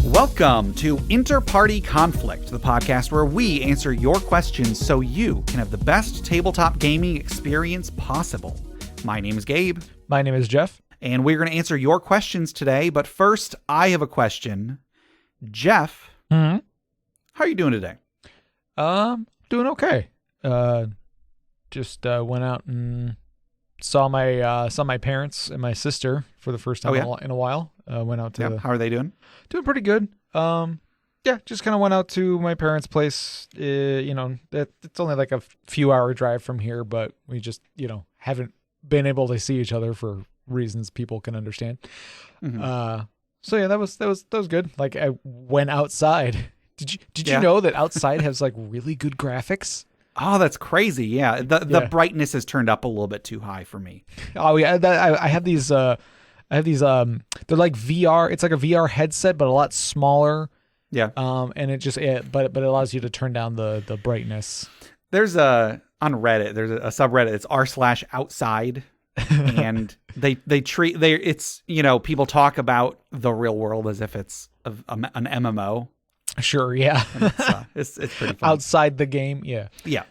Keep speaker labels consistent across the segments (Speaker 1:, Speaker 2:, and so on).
Speaker 1: Welcome to InterPartyConflict, the podcast where we answer your questions so you can have the best tabletop gaming experience possible. My name is Gabe.
Speaker 2: My name is Jeff.
Speaker 1: And we're going to answer your questions today. But first, I have a question. Jeff, how are you doing today?
Speaker 2: Doing okay. Just went out and saw my parents and my sister for the first time in a while. Went out to.
Speaker 1: How are they doing?
Speaker 2: Doing pretty good. Just kind of went out to my parents' place. It's only like a few hour drive from here, but we just haven't been able to see each other for reasons people can understand. That was good. Like, I went outside. Did you know that outside has like really good graphics?
Speaker 1: Oh, that's crazy. Yeah. The brightness is turned up a little bit too high for me.
Speaker 2: Oh yeah. I have these, they're like VR. It's like a VR headset, but a lot smaller.
Speaker 1: Yeah.
Speaker 2: And but it allows you to turn down the brightness.
Speaker 1: There's on Reddit, there's a subreddit. It's r/outside. And it's people talk about the real world as if it's an MMO.
Speaker 2: Sure, yeah.
Speaker 1: It's pretty fun.
Speaker 2: Outside the game, yeah.
Speaker 1: Yeah.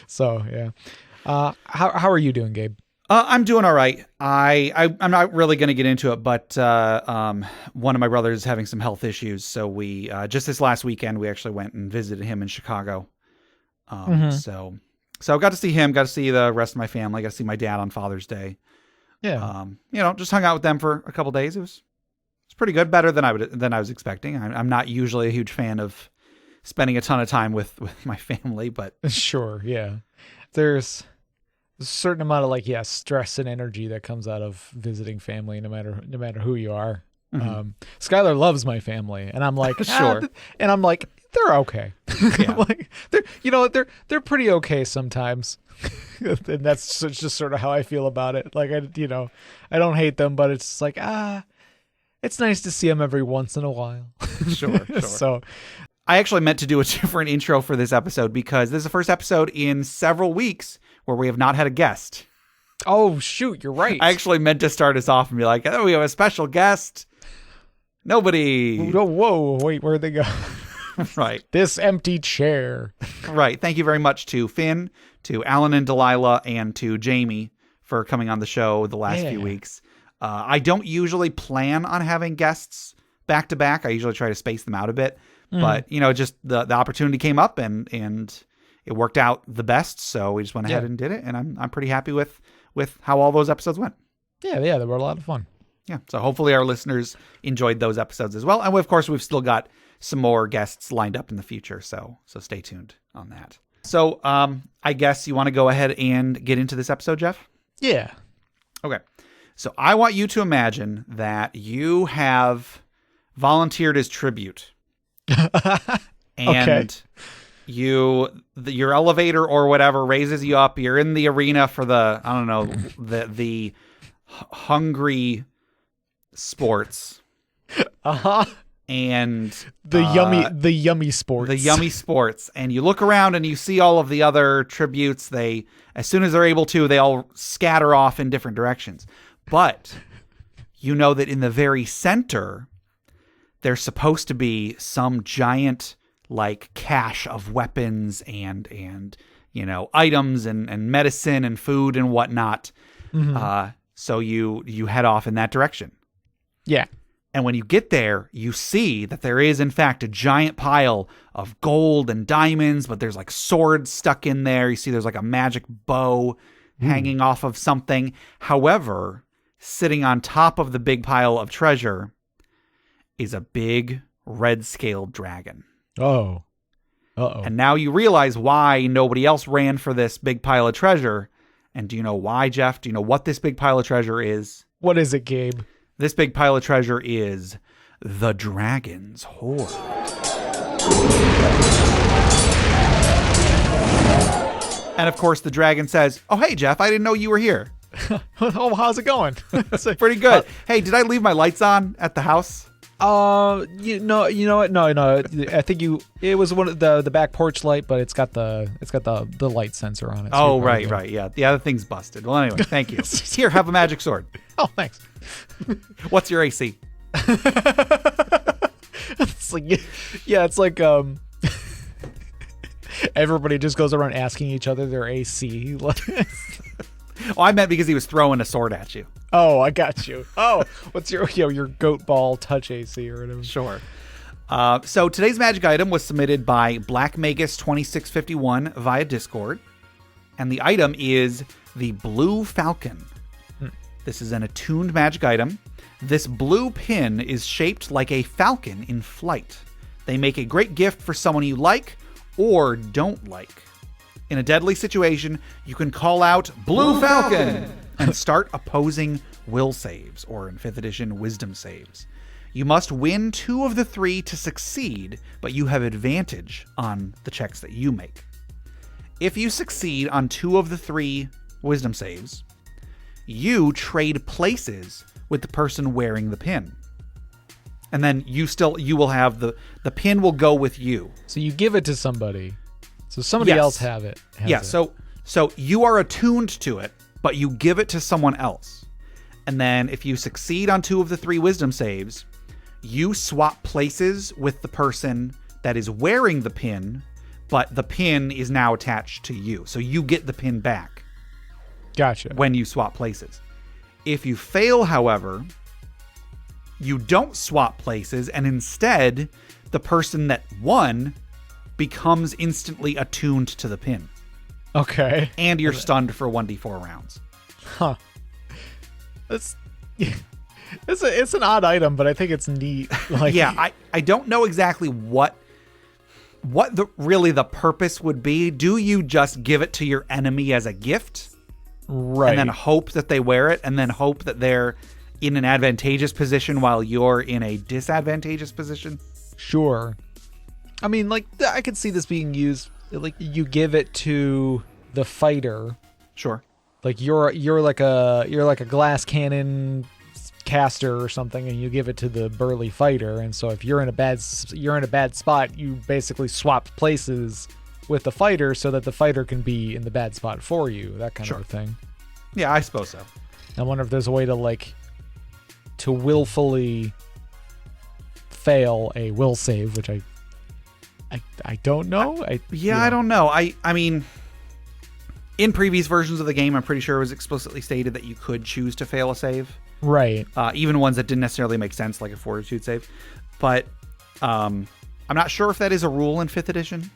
Speaker 2: So, yeah. How are you doing, Gabe?
Speaker 1: I'm doing all right. I'm not really going to get into it, but one of my brothers is having some health issues. So we just this last weekend, we actually went and visited him in Chicago. So I got to see him, got to see the rest of my family, got to see my dad on Father's Day.
Speaker 2: Yeah.
Speaker 1: Just hung out with them for a couple days. It was pretty good, better than I was expecting. I'm not usually a huge fan of spending a ton of time with my family, but
Speaker 2: sure, yeah. There's a certain amount of stress and energy that comes out of visiting family, no matter who you are. Skylar loves my family, and I'm like,
Speaker 1: sure,
Speaker 2: and I'm like, they're okay.
Speaker 1: Yeah.
Speaker 2: Like they're pretty okay sometimes. And that's just sort of how I feel about it. Like, I don't hate them, but it's like, it's nice to see them every once in a while.
Speaker 1: Sure.
Speaker 2: So
Speaker 1: I actually meant to do a different intro for this episode because this is the first episode in several weeks where we have not had a guest.
Speaker 2: Oh, shoot, you're right.
Speaker 1: I actually meant to start us off and be like, we have a special guest. Nobody.
Speaker 2: Whoa, wait, where'd they go?
Speaker 1: Right.
Speaker 2: This empty chair.
Speaker 1: Right. Thank you very much to Finn, to Alan and Delilah, and to Jamie for coming on the show the last few weeks. I don't usually plan on having guests back to back. I usually try to space them out a bit. But, just the opportunity came up and it worked out the best. So we just went ahead and did it. And I'm pretty happy with how all those episodes went.
Speaker 2: Yeah, they were a lot of fun.
Speaker 1: Yeah. So hopefully our listeners enjoyed those episodes as well. And of course, we've still got some more guests lined up in the future. So stay tuned on that. So I guess you want to go ahead and get into this episode, Jeff?
Speaker 2: Yeah.
Speaker 1: Okay. So I want you to imagine that you have volunteered as tribute. And your elevator or whatever raises you up. You're in the arena for the hungry sports. And
Speaker 2: the yummy sports.
Speaker 1: The yummy sports. And you look around and you see all of the other tributes. They, as soon as they're able to, they all scatter off in different directions. But you know that in the very center, there's supposed to be some giant cache of weapons and items and medicine and food and whatnot. So you head off in that direction.
Speaker 2: Yeah.
Speaker 1: And when you get there, you see that there is, in fact, a giant pile of gold and diamonds, but there's swords stuck in there. You see there's a magic bow hanging off of something. However, sitting on top of the big pile of treasure is a big red-scaled dragon.
Speaker 2: Oh. Uh-oh.
Speaker 1: And now you realize why nobody else ran for this big pile of treasure. And do you know why, Jeff? Do you know what this big pile of treasure is?
Speaker 2: What is it, Gabe?
Speaker 1: This big pile of treasure is the dragon's hoard. And of course, the dragon says, "Oh, hey, Jeff, I didn't know you were here."
Speaker 2: Oh, how's it going?
Speaker 1: Pretty good. Hey, did I leave my lights on at the house?
Speaker 2: You know what? No. I think it was one of the back porch light, but it's got the light sensor on it.
Speaker 1: So right. Yeah. The other thing's busted. Well, anyway, thank you. Here, have a magic sword.
Speaker 2: Oh, thanks.
Speaker 1: What's your AC?
Speaker 2: It's like, yeah, it's like everybody just goes around asking each other their AC.
Speaker 1: Oh, I meant because he was throwing a sword at you.
Speaker 2: Oh, I got you. Oh, what's your goat ball touch AC or whatever?
Speaker 1: Sure. So today's magic item was submitted by Black Magus 2651 via Discord, and the item is the Blue Falcon. This is an attuned magic item. This blue pin is shaped like a falcon in flight. They make a great gift for someone you like or don't like. In a deadly situation, you can call out Blue Falcon and start opposing will saves, or in 5th edition, wisdom saves. You must win 2 of the 3 to succeed, but you have advantage on the checks that you make. If you succeed on 2 of the 3 wisdom saves, you trade places with the person wearing the pin. And then you will have the pin will go with you.
Speaker 2: So you give it to somebody. So somebody else has it.
Speaker 1: So you are attuned to it, but you give it to someone else. And then if you succeed on 2 of the 3 wisdom saves, you swap places with the person that is wearing the pin, but the pin is now attached to you. So you get the pin back.
Speaker 2: Gotcha.
Speaker 1: When you swap places. If you fail, however, you don't swap places, and instead, the person that won becomes instantly attuned to the pin.
Speaker 2: Okay.
Speaker 1: And you're stunned for 1d4 rounds.
Speaker 2: Huh. It's an odd item, but I think it's neat. Like,
Speaker 1: yeah, I don't know exactly what the purpose would be. Do you just give it to your enemy as a gift?
Speaker 2: Right.
Speaker 1: And then hope that they wear it, and then hope that they're in an advantageous position while you're in a disadvantageous position?
Speaker 2: Sure. I mean, like, I could see this being used, like, you give it to the fighter.
Speaker 1: Sure.
Speaker 2: Like, you're like a glass cannon caster or something, and you give it to the burly fighter, and so if you're in a bad spot, you basically swap places with the fighter so that the fighter can be in the bad spot for you, that kind of a thing.
Speaker 1: Yeah, I suppose so.
Speaker 2: I wonder if there's a way to willfully fail a will save, which I don't know.
Speaker 1: I don't know. I mean, in previous versions of the game, I'm pretty sure it was explicitly stated that you could choose to fail a save.
Speaker 2: Right.
Speaker 1: Even ones that didn't necessarily make sense, like a fortitude save. But I'm not sure if that is a rule in 5th edition.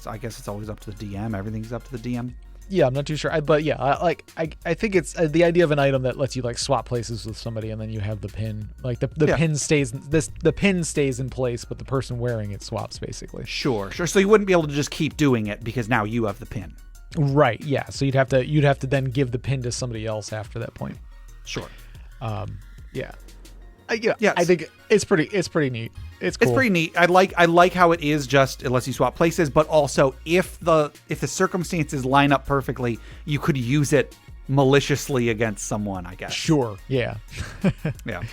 Speaker 1: I guess it's always up to the DM. Everything's up to the DM.
Speaker 2: Yeah, I'm not too sure. I think it's the idea of an item that lets you like swap places with somebody, and then you have the pin. Like the pin stays. The pin stays in place, but the person wearing it swaps basically.
Speaker 1: Sure. So you wouldn't be able to just keep doing it because now you have the pin.
Speaker 2: Right. Yeah. So you'd have to then give the pin to somebody else after that point.
Speaker 1: Sure.
Speaker 2: Yeah.
Speaker 1: Yeah.
Speaker 2: I think it's pretty neat. It's cool.
Speaker 1: It's pretty neat. I like how it is just it lets you swap places, but also if the circumstances line up perfectly, you could use it maliciously against someone, I guess.
Speaker 2: Sure. Yeah.
Speaker 1: Yeah.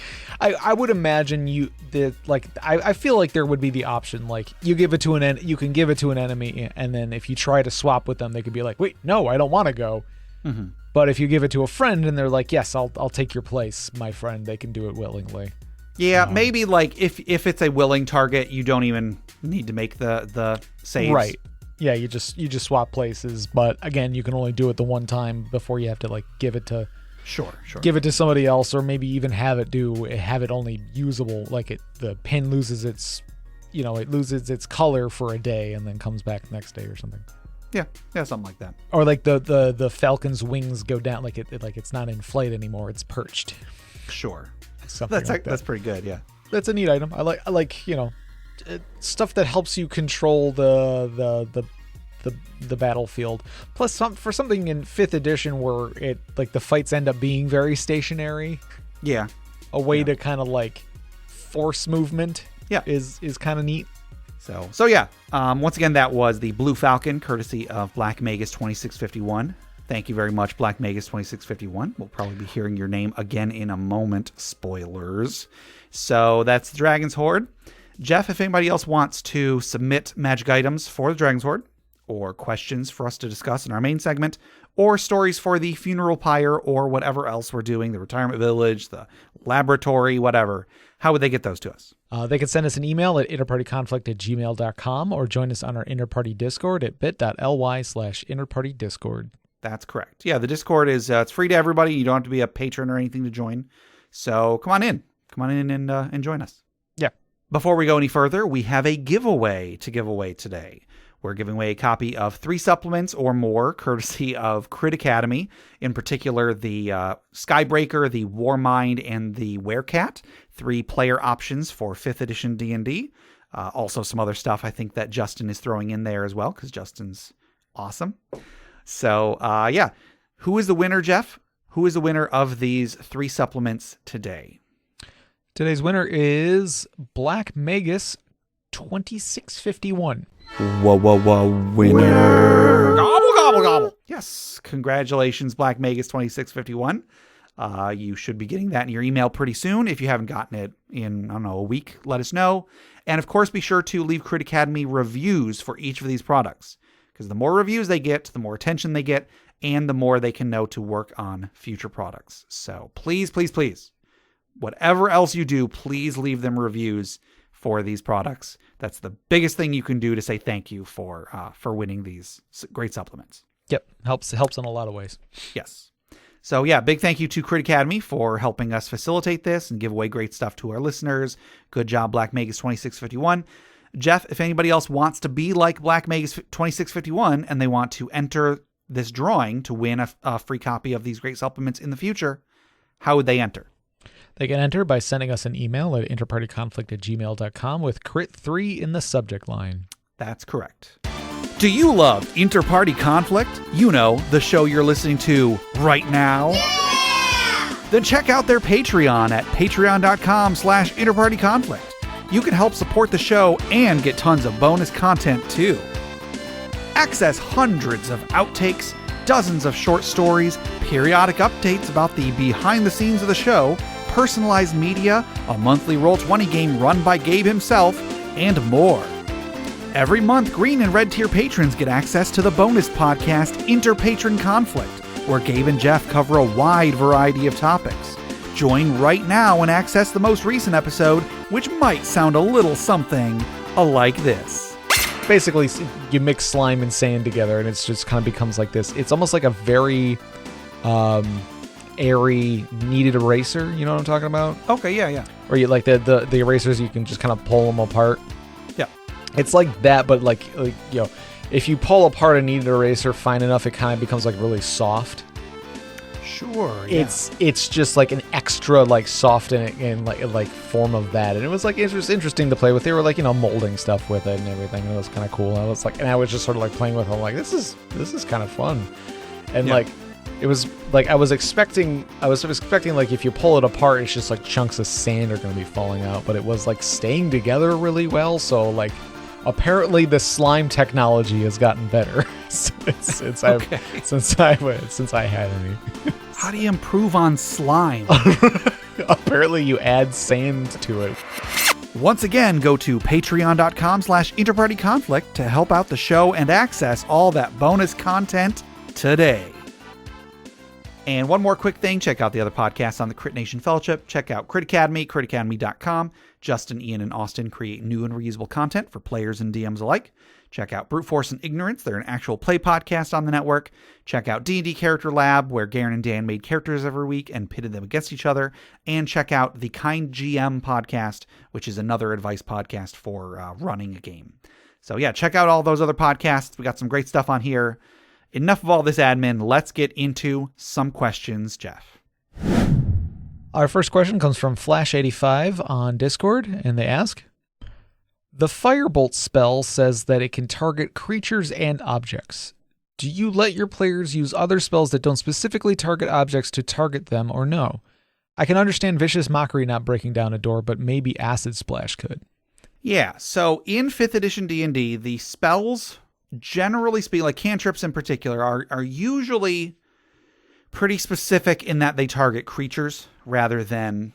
Speaker 2: I would imagine I feel like there would be the option, like you can give it to an enemy, and then if you try to swap with them, they could be like, wait, no, I don't want to go.
Speaker 1: Mm-hmm.
Speaker 2: But if you give it to a friend and they're like, yes, I'll take your place, my friend, they can do it willingly.
Speaker 1: Yeah, maybe like if it's a willing target, you don't even need to make the saves.
Speaker 2: Right. Yeah, you just swap places, but again, you can only do it the one time before you have to like give it to give it to somebody else, or maybe even have it only usable, like the pin loses its color for a day and then comes back the next day or something.
Speaker 1: Yeah, something like that.
Speaker 2: Or like the falcon's wings go down, like it's not in flight anymore, it's perched.
Speaker 1: Sure.
Speaker 2: Something
Speaker 1: That's pretty good, yeah.
Speaker 2: That's a neat item. I like stuff that helps you control the battlefield. Plus, for something in 5th edition where it like the fights end up being very stationary.
Speaker 1: Yeah.
Speaker 2: A way to kind of like force movement.
Speaker 1: Yeah.
Speaker 2: Is kind of neat.
Speaker 1: So yeah. Once again, that was the Blue Falcon, courtesy of Black Magus 2651. Thank you very much, Black Magus 2651. We'll probably be hearing your name again in a moment. Spoilers. So that's the Dragon's Horde. Jeff, if anybody else wants to submit magic items for the Dragon's Horde, or questions for us to discuss in our main segment, or stories for the funeral pyre or whatever else we're doing, the retirement village, the laboratory, whatever, how would they get those to us?
Speaker 2: They can send us an email at interpartyconflict@gmail.com or join us on our Interparty Discord at bit.ly/interpartydiscord.
Speaker 1: That's correct. Yeah, the Discord is it's free to everybody. You don't have to be a patron or anything to join. So come on in. Come on in and join us.
Speaker 2: Yeah.
Speaker 1: Before we go any further, we have a giveaway to give away today. We're giving away a copy of 3 supplements or more, courtesy of Crit Academy. In particular, the Skybreaker, the Warmind, and the Werecat. 3 player options for 5th edition D&D. Also some other stuff I think that Justin is throwing in there as well, because Justin's awesome. So, yeah. Who is the winner, Jeff? Who is the winner of these 3 supplements today?
Speaker 2: Today's winner is Black Magus 2651.
Speaker 1: Whoa, winner. Gobble, gobble, gobble. Yes, congratulations, Black Magus 2651. You should be getting that in your email pretty soon. If you haven't gotten it in, I don't know, a week, let us know. And of course, be sure to leave Crit Academy reviews for each of these products, because the more reviews they get, the more attention they get, and the more they can know to work on future products. So please, please, please, whatever else you do, please leave them reviews for these products. That's the biggest thing you can do to say thank you for winning these great supplements.
Speaker 2: Yep, helps in a lot of ways.
Speaker 1: Yes. So yeah, big thank you to Crit Academy for helping us facilitate this and give away great stuff to our listeners. Good job, Black Magus 2651. Jeff, if anybody else wants to be like Black Magus 2651 and they want to enter this drawing to win a free copy of these great supplements in the future, how would they enter?
Speaker 2: They can enter by sending us an email at interpartyconflict@gmail.com with Crit3 in the subject line.
Speaker 1: That's correct. Do you love Interparty Conflict? You know, the show you're listening to right now? Yeah! Then check out their Patreon at patreon.com/interpartyconflict. You can help support the show and get tons of bonus content too. Access hundreds of outtakes, dozens of short stories, periodic updates about the behind the scenes of the show, personalized media, a monthly Roll20 game run by Gabe himself, and more. Every month, Green and Red Tier patrons get access to the bonus podcast InterPatronConflict, where Gabe and Jeff cover a wide variety of topics. Join right now and access the most recent episode, which might sound a little something like this.
Speaker 2: Basically, you mix slime and sand together, and it's just kind of becomes like this. It's almost like a very airy kneaded eraser. You know what I'm talking about?
Speaker 1: Okay, yeah.
Speaker 2: Or you like the erasers, you can just kind of pull them apart.
Speaker 1: Yeah,
Speaker 2: it's like that, but like you know, if you pull apart a kneaded eraser fine enough, it kind of becomes like really soft.
Speaker 1: Sure. Yeah.
Speaker 2: It's just like an extra like soft and like form of that, and it was like it was interesting to play with. They were like, you know, molding stuff with it and everything, and it was kind of cool. I was just sort of like playing with it. I'm like, this is kind of fun, and like it was like I was expecting like if you pull it apart, it's just like chunks of sand are going to be falling out, but it was like staying together really well. So like apparently the slime technology has gotten better since I had any.
Speaker 1: How do you improve on slime?
Speaker 2: Apparently you add sand to it.
Speaker 1: Once again, go to patreon.com/interpartyconflict to help out the show and access all that bonus content today. And one more quick thing, check out the other podcasts on the Crit Nation Fellowship. Check out Crit Academy, critacademy.com. Justin, Ian, and Austin create new and reusable content for players and DMs alike. Check out Brute Force and Ignorance. They're an actual play podcast on the network. Check out D&D Character Lab, where Garen and Dan made characters every week and pitted them against each other. And check out the Kind GM podcast, which is another advice podcast for running a game. So yeah, check out all those other podcasts. We got some great stuff on here. Enough of all this admin. Let's get into some questions, Jeff.
Speaker 2: Our first question comes from Flash85 on Discord, and they ask, the firebolt spell says that it can target creatures and objects. Do you let your players use other spells that don't specifically target objects to target them, or no? I can understand Vicious Mockery not breaking down a door, but maybe Acid Splash could.
Speaker 1: Yeah, so in 5th edition D&D, the spells, generally speaking, like cantrips in particular, are usually pretty specific in that they target creatures rather than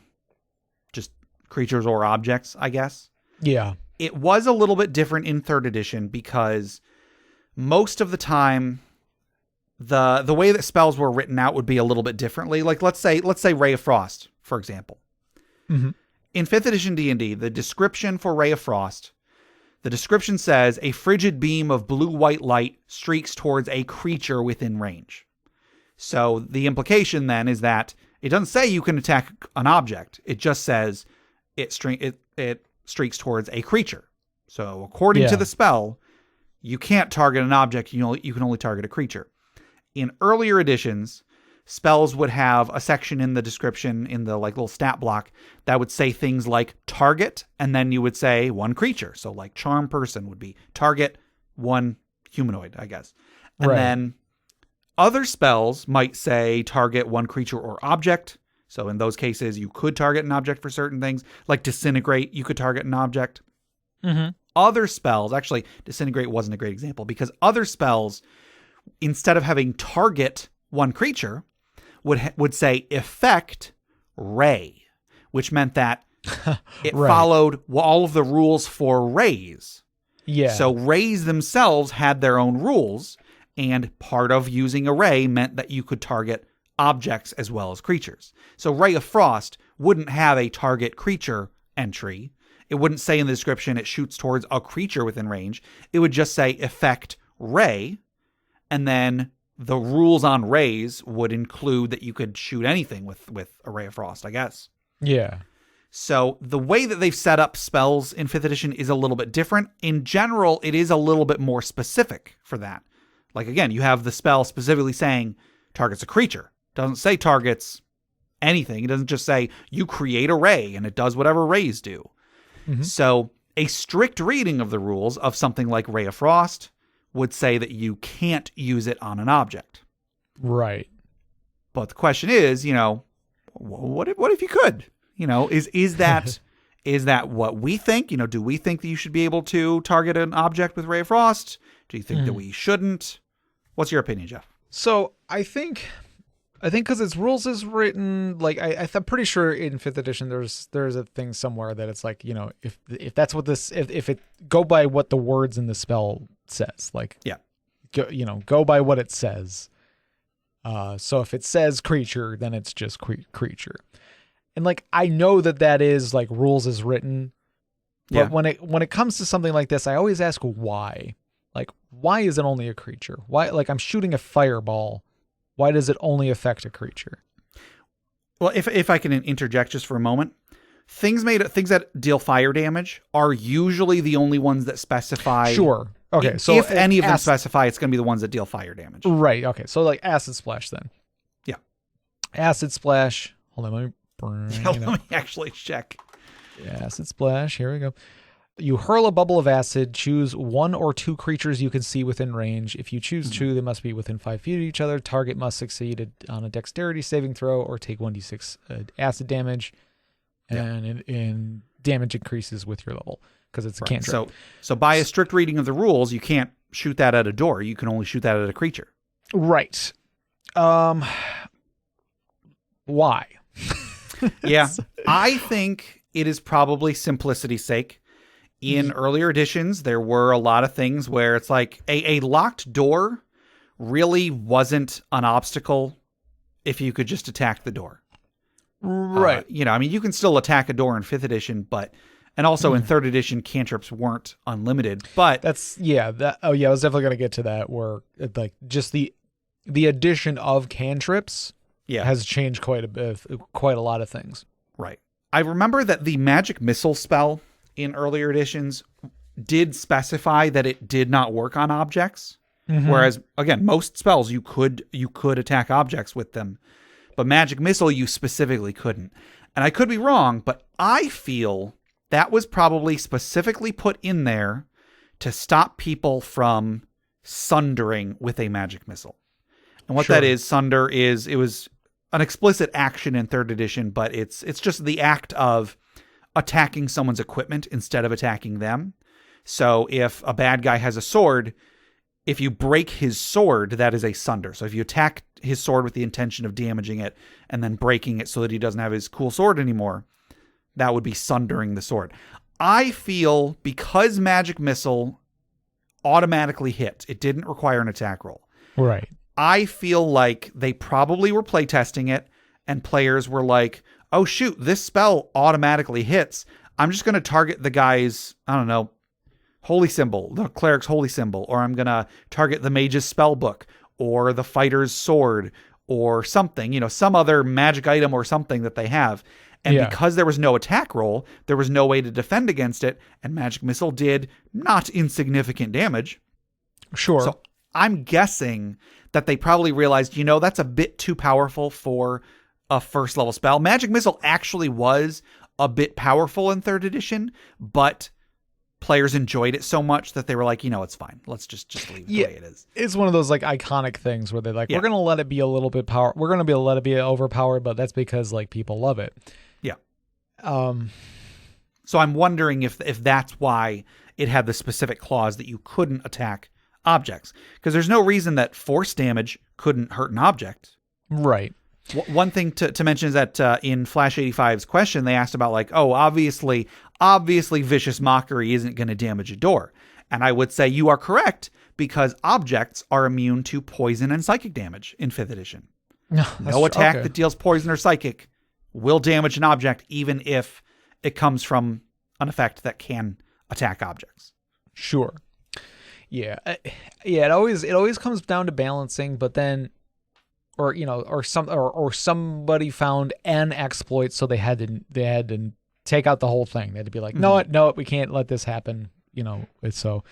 Speaker 1: just creatures or objects, I guess.
Speaker 2: Yeah.
Speaker 1: It was a little bit different in 3rd edition because most of the time, the way that spells were written out would be a little bit differently. Like let's say Ray of Frost, for example.
Speaker 2: Mm-hmm.
Speaker 1: In 5th edition D&D, the description for Ray of Frost, the description says, a frigid beam of blue-white light streaks towards a creature within range. So the implication then is that it doesn't say you can attack an object. It just says it streaks towards a creature. So according to the spell, you can't target an object. You can only target a creature. In earlier editions, spells would have a section in the description in the like little stat block that would say things like target, and then you would say one creature. So like charm person would be target one humanoid, I guess. And then other spells might say target one creature or object. So in those cases, you could target an object for certain things. Like disintegrate, you could target an object.
Speaker 2: Mm-hmm.
Speaker 1: Other spells, actually, disintegrate wasn't a great example because other spells, instead of having target one creature, would say effect ray, which meant that it followed all of the rules for rays.
Speaker 2: Yeah.
Speaker 1: So rays themselves had their own rules, and part of using a ray meant that you could target objects as well as creatures. So Ray of Frost wouldn't have a target creature entry. It wouldn't say in the description it shoots towards a creature within range. It would just say effect ray, and then the rules on rays would include that you could shoot anything with a Ray of Frost, I guess.
Speaker 2: Yeah.
Speaker 1: So the way that they've set up spells in 5th edition is a little bit different. In general, it is a little bit more specific for that. Like, again, you have the spell specifically saying targets a creature. It doesn't say targets anything. It doesn't just say you create a ray and it does whatever rays do. Mm-hmm. So a strict reading of the rules of something like Ray of Frost would say that you can't use it on an object.
Speaker 2: Right.
Speaker 1: But the question is, what if you could? Is that is that what we think? Do we think that you should be able to target an object with Ray of Frost? Do you think that we shouldn't? What's your opinion, Jeff?
Speaker 2: So I think because its rules is written, like I'm pretty sure in 5th edition there's a thing somewhere that it's like, if that's what if it go by what the words in the spell says, like, go by what it says. So if it says creature, then it's just creature. And like, I know that is like rules is written, but when it comes to something like this, I always ask why. Like, why is it only a creature? Why, like, I'm shooting a fireball. Why does it only affect a creature?
Speaker 1: Well, if I can interject just for a moment, things that deal fire damage are usually the only ones that specify.
Speaker 2: Sure. Okay. So
Speaker 1: if any of them specify, it's going to be the ones that deal fire damage.
Speaker 2: Right. Okay. So like acid splash then.
Speaker 1: Yeah.
Speaker 2: Acid splash. Hold on. Let me bring
Speaker 1: let me actually check.
Speaker 2: Acid splash. Here we go. You hurl a bubble of acid. Choose one or two creatures you can see within range. If you choose two, they must be within 5 feet of each other. Target must succeed on a dexterity saving throw or take 1d6 acid damage. And damage increases with your level because it's a cantrip.
Speaker 1: So by a strict reading of the rules, you can't shoot that at a door. You can only shoot that at a creature.
Speaker 2: Right. Why?
Speaker 1: Yeah. I think it is probably simplicity's sake. In earlier editions, there were a lot of things where it's like a locked door really wasn't an obstacle if you could just attack the door.
Speaker 2: Right.
Speaker 1: You can still attack a door in 5th edition, and also in 3rd edition, cantrips weren't unlimited, but
Speaker 2: I was definitely going to get to that where like just the addition of cantrips has changed quite a lot of things.
Speaker 1: Right. I remember that the magic missile spell in earlier editions did specify that it did not work on objects. Mm-hmm. Whereas again, most spells you could attack objects with them, but magic missile you specifically couldn't. And I could be wrong, but I feel that was probably specifically put in there to stop people from sundering with a magic missile. And what that is, sunder it was an explicit action in 3rd edition, but it's just the act of attacking someone's equipment instead of attacking them. So if a bad guy has a sword, if you break his sword, that is a sunder. So if you attack his sword with the intention of damaging it and then breaking it so that he doesn't have his cool sword anymore, that would be sundering the sword. I feel because magic missile automatically hit. It didn't require an attack roll.
Speaker 2: Right.
Speaker 1: I feel like they probably were playtesting it, and players were like, oh, shoot, this spell automatically hits. I'm just going to target the guy's, I don't know, holy symbol, the cleric's holy symbol, or I'm going to target the mage's spell book, or the fighter's sword, or something, some other magic item or something that they have. And because there was no attack roll, there was no way to defend against it, and Magic Missile did not insignificant damage.
Speaker 2: Sure.
Speaker 1: So I'm guessing that they probably realized, that's a bit too powerful for a first level spell. Magic Missile actually was a bit powerful in 3rd edition, but players enjoyed it so much that they were like, it's fine. Let's just leave it the way it is.
Speaker 2: It's one of those like iconic things where they're like, we're going to let it be a little bit we're going to let it be overpowered, but that's because like people love it.
Speaker 1: Yeah.
Speaker 2: So
Speaker 1: I'm wondering if that's why it had the specific clause that you couldn't attack objects, because there's no reason that force damage couldn't hurt an object.
Speaker 2: Right.
Speaker 1: One thing to mention is that in Flash 85's question, they asked about like, oh, obviously vicious mockery isn't going to damage a door. And I would say you are correct, because objects are immune to poison and psychic damage in 5th edition. No attack that deals poison or psychic will damage an object, even if it comes from an effect that can attack objects.
Speaker 2: Sure. Yeah. It always comes down to balancing, but then, or somebody found an exploit, so they had to take out the whole thing. They had to be like, no, we can't let this happen. It's so.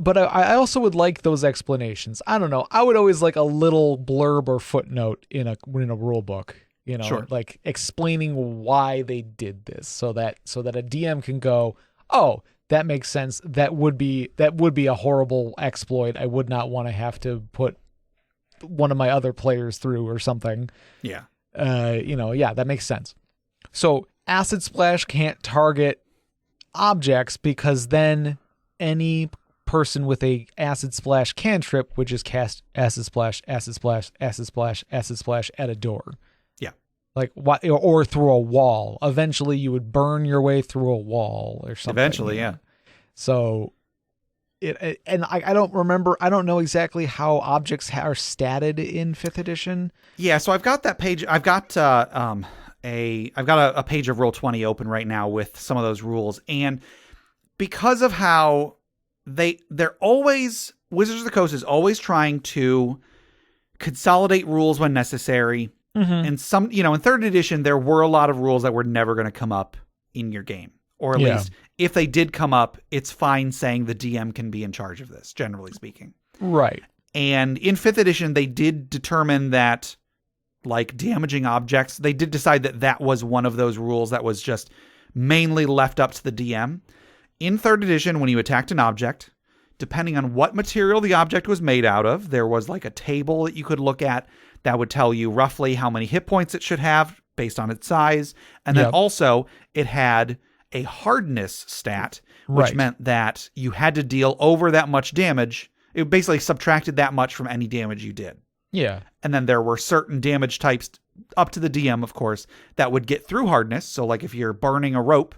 Speaker 2: But I also would like those explanations. I don't know. I would always like a little blurb or footnote in a rule book.
Speaker 1: Sure.
Speaker 2: Like explaining why they did this, so that a DM can go, oh, that makes sense. That would be a horrible exploit. I would not want to have to put one of my other players through or something.
Speaker 1: Yeah.
Speaker 2: That makes sense. So Acid Splash can't target objects, because then any person with a Acid Splash cantrip would just cast Acid Splash, Acid Splash, Acid Splash, Acid Splash at a door. Like what, or through a wall. Eventually, you would burn your way through a wall or something.
Speaker 1: Eventually, yeah.
Speaker 2: So, I don't remember. I don't know exactly how objects are statted in 5th edition.
Speaker 1: Yeah, so I've got that page. I've got a page of Roll20 open right now with some of those rules, and because of how they're always, Wizards of the Coast is always trying to consolidate rules when necessary.
Speaker 2: Mm-hmm.
Speaker 1: And some, in 3rd edition, there were a lot of rules that were never going to come up in your game. Or at least if they did come up, it's fine saying the DM can be in charge of this, generally speaking.
Speaker 2: Right.
Speaker 1: And in 5th edition, they did determine that, like, damaging objects, they did decide that was one of those rules that was just mainly left up to the DM. In 3rd edition, when you attacked an object, depending on what material the object was made out of, there was like a table that you could look at that would tell you roughly how many hit points it should have based on its size. And then also it had a hardness stat, which meant that you had to deal over that much damage. It basically subtracted that much from any damage you did.
Speaker 2: Yeah.
Speaker 1: And then there were certain damage types, up to the DM, of course, that would get through hardness. So like if you're burning a rope,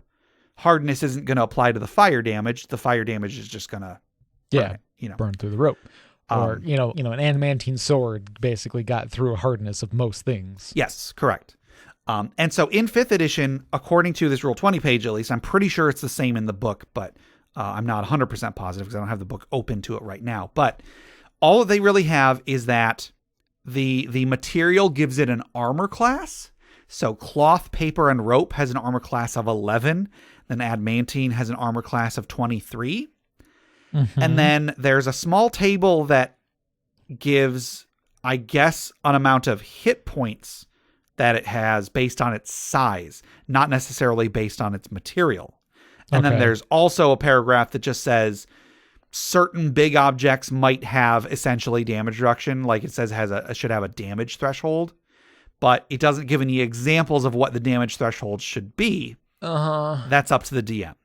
Speaker 1: hardness isn't going to apply to the fire damage. The fire damage is just going to
Speaker 2: burn through the rope. Or, an adamantine sword basically got through hardness of most things.
Speaker 1: Yes, correct. And so in 5th edition, according to this Roll20 page, at least, I'm pretty sure it's the same in the book, but I'm not 100% positive because I don't have the book open to it right now. But all they really have is that the material gives it an armor class. So cloth, paper, and rope has an armor class of 11. Then adamantine has an armor class of 23. Mm-hmm. And then there's a small table that gives, I guess, an amount of hit points that it has based on its size, not necessarily based on its material. And then there's also a paragraph that just says certain big objects might have essentially damage reduction. Like it says should have a damage threshold, but it doesn't give any examples of what the damage threshold should be. That's up to the DM.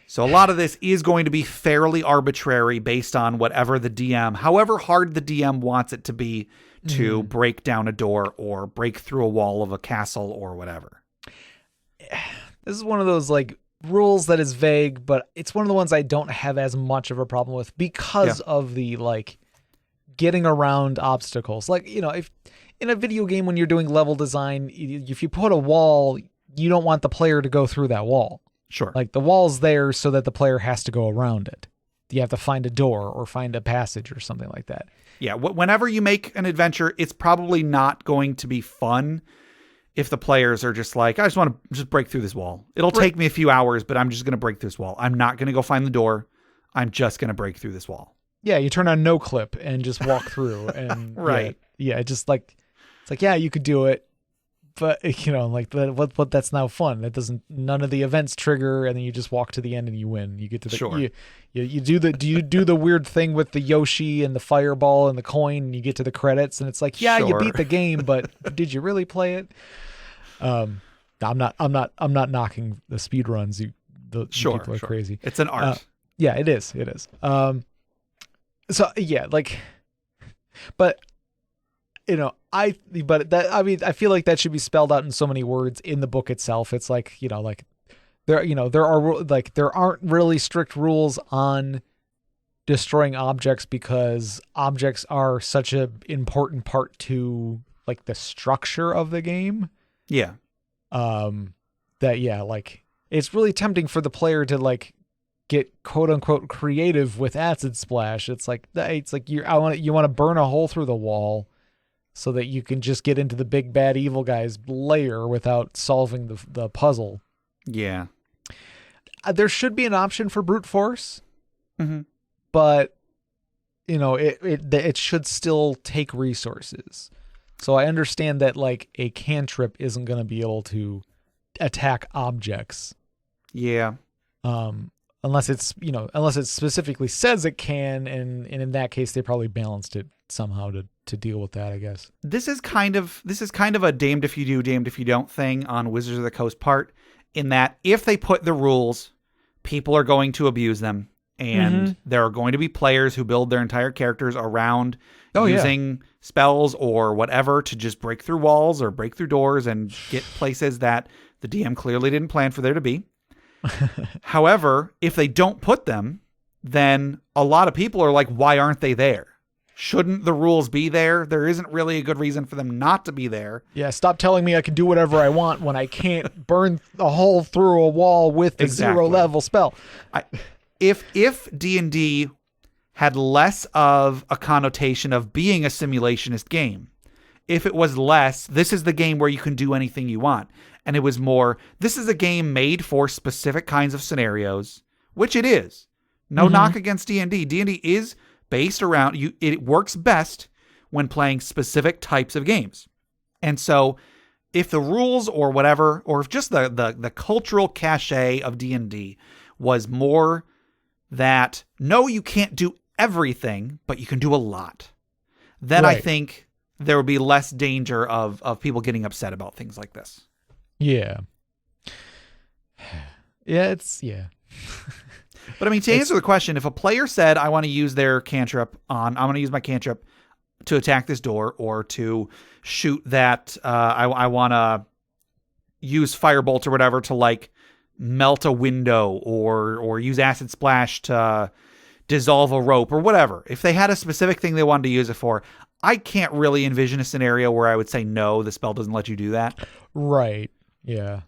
Speaker 1: So a lot of this is going to be fairly arbitrary based on whatever the DM, however hard the DM wants it to be to break down a door or break through a wall of a castle or whatever.
Speaker 2: This is one of those like rules that is vague, but it's one of the ones I don't have as much of a problem with because of the like getting around obstacles. Like, if in a video game when you're doing level design, if you put a wall, you don't want the player to go through that wall.
Speaker 1: Sure.
Speaker 2: Like the wall's there so that the player has to go around it. You have to find a door or find a passage or something like that.
Speaker 1: Yeah. Whenever you make an adventure, it's probably not going to be fun if the players are just like, I just want to just break through this wall. It'll take me a few hours, but I'm just going to break this wall. I'm not going to go find the door. I'm just going to break through this wall.
Speaker 2: Yeah, you turn on no clip and just walk through. And
Speaker 1: right.
Speaker 2: Yeah, just like, it's like, yeah, you could do it. But, like what that's now fun. That doesn't, none of the events trigger, and then you just walk to the end and you win. You get to the,
Speaker 1: sure.
Speaker 2: You do the weird thing with the Yoshi and the fireball and the coin, and you get to the credits, and it's like, yeah,
Speaker 1: sure.
Speaker 2: you beat the game, but did you really play it? I'm not knocking the speed runs.
Speaker 1: Sure,
Speaker 2: people are crazy.
Speaker 1: It's an art.
Speaker 2: Yeah, it is. So yeah, like, but I feel like that should be spelled out in so many words in the book itself. It's like, there aren't really strict rules on destroying objects because objects are such an important part to like the structure of the game.
Speaker 1: Yeah.
Speaker 2: Like it's really tempting for the player to like get quote unquote creative with acid splash. It's like you want to burn a hole through the wall so that you can just get into the big bad evil guy's lair without solving the puzzle.
Speaker 1: Yeah.
Speaker 2: There should be an option for brute force,
Speaker 1: but
Speaker 2: it should still take resources. So I understand that like a cantrip isn't going to be able to attack objects.
Speaker 1: Yeah.
Speaker 2: Unless it specifically says it can, and in that case they probably balanced it somehow to deal with that, I guess.
Speaker 1: This is kind of a damned if you do, damned if you don't thing on Wizards of the Coast part, in that if they put the rules, people are going to abuse them, and there are going to be players who build their entire characters around using spells or whatever to just break through walls or break through doors and get places that the DM clearly didn't plan for there to be. However, if they don't put them, then a lot of people are like, why aren't they there? Shouldn't the rules be there? There isn't really a good reason for them not to be there.
Speaker 2: Yeah, stop telling me I can do whatever I want when I can't burn a hole through a wall with the 0 level spell.
Speaker 1: If D&D had less of a connotation of being a simulationist game, if it was less, this is the game where you can do anything you want, and it was more, this is a game made for specific kinds of scenarios, which it is. No knock against D&D. D&D is based around you. It works best when playing specific types of games. And so if the rules or whatever, or if just the cultural cachet of D&D was more that, no, you can't do everything, but you can do a lot, then I think there would be less danger of people getting upset about things like this.
Speaker 2: Yeah. Yeah,
Speaker 1: But I mean, to answer the question, if a player said, I want to use their cantrip I'm going to use my cantrip to attack this door, or to shoot that, I want to use firebolt or whatever to like melt a window, or use acid splash to dissolve a rope or whatever. If they had a specific thing they wanted to use it for, I can't really envision a scenario where I would say, no, the spell doesn't let you do that.
Speaker 2: Right. Yeah.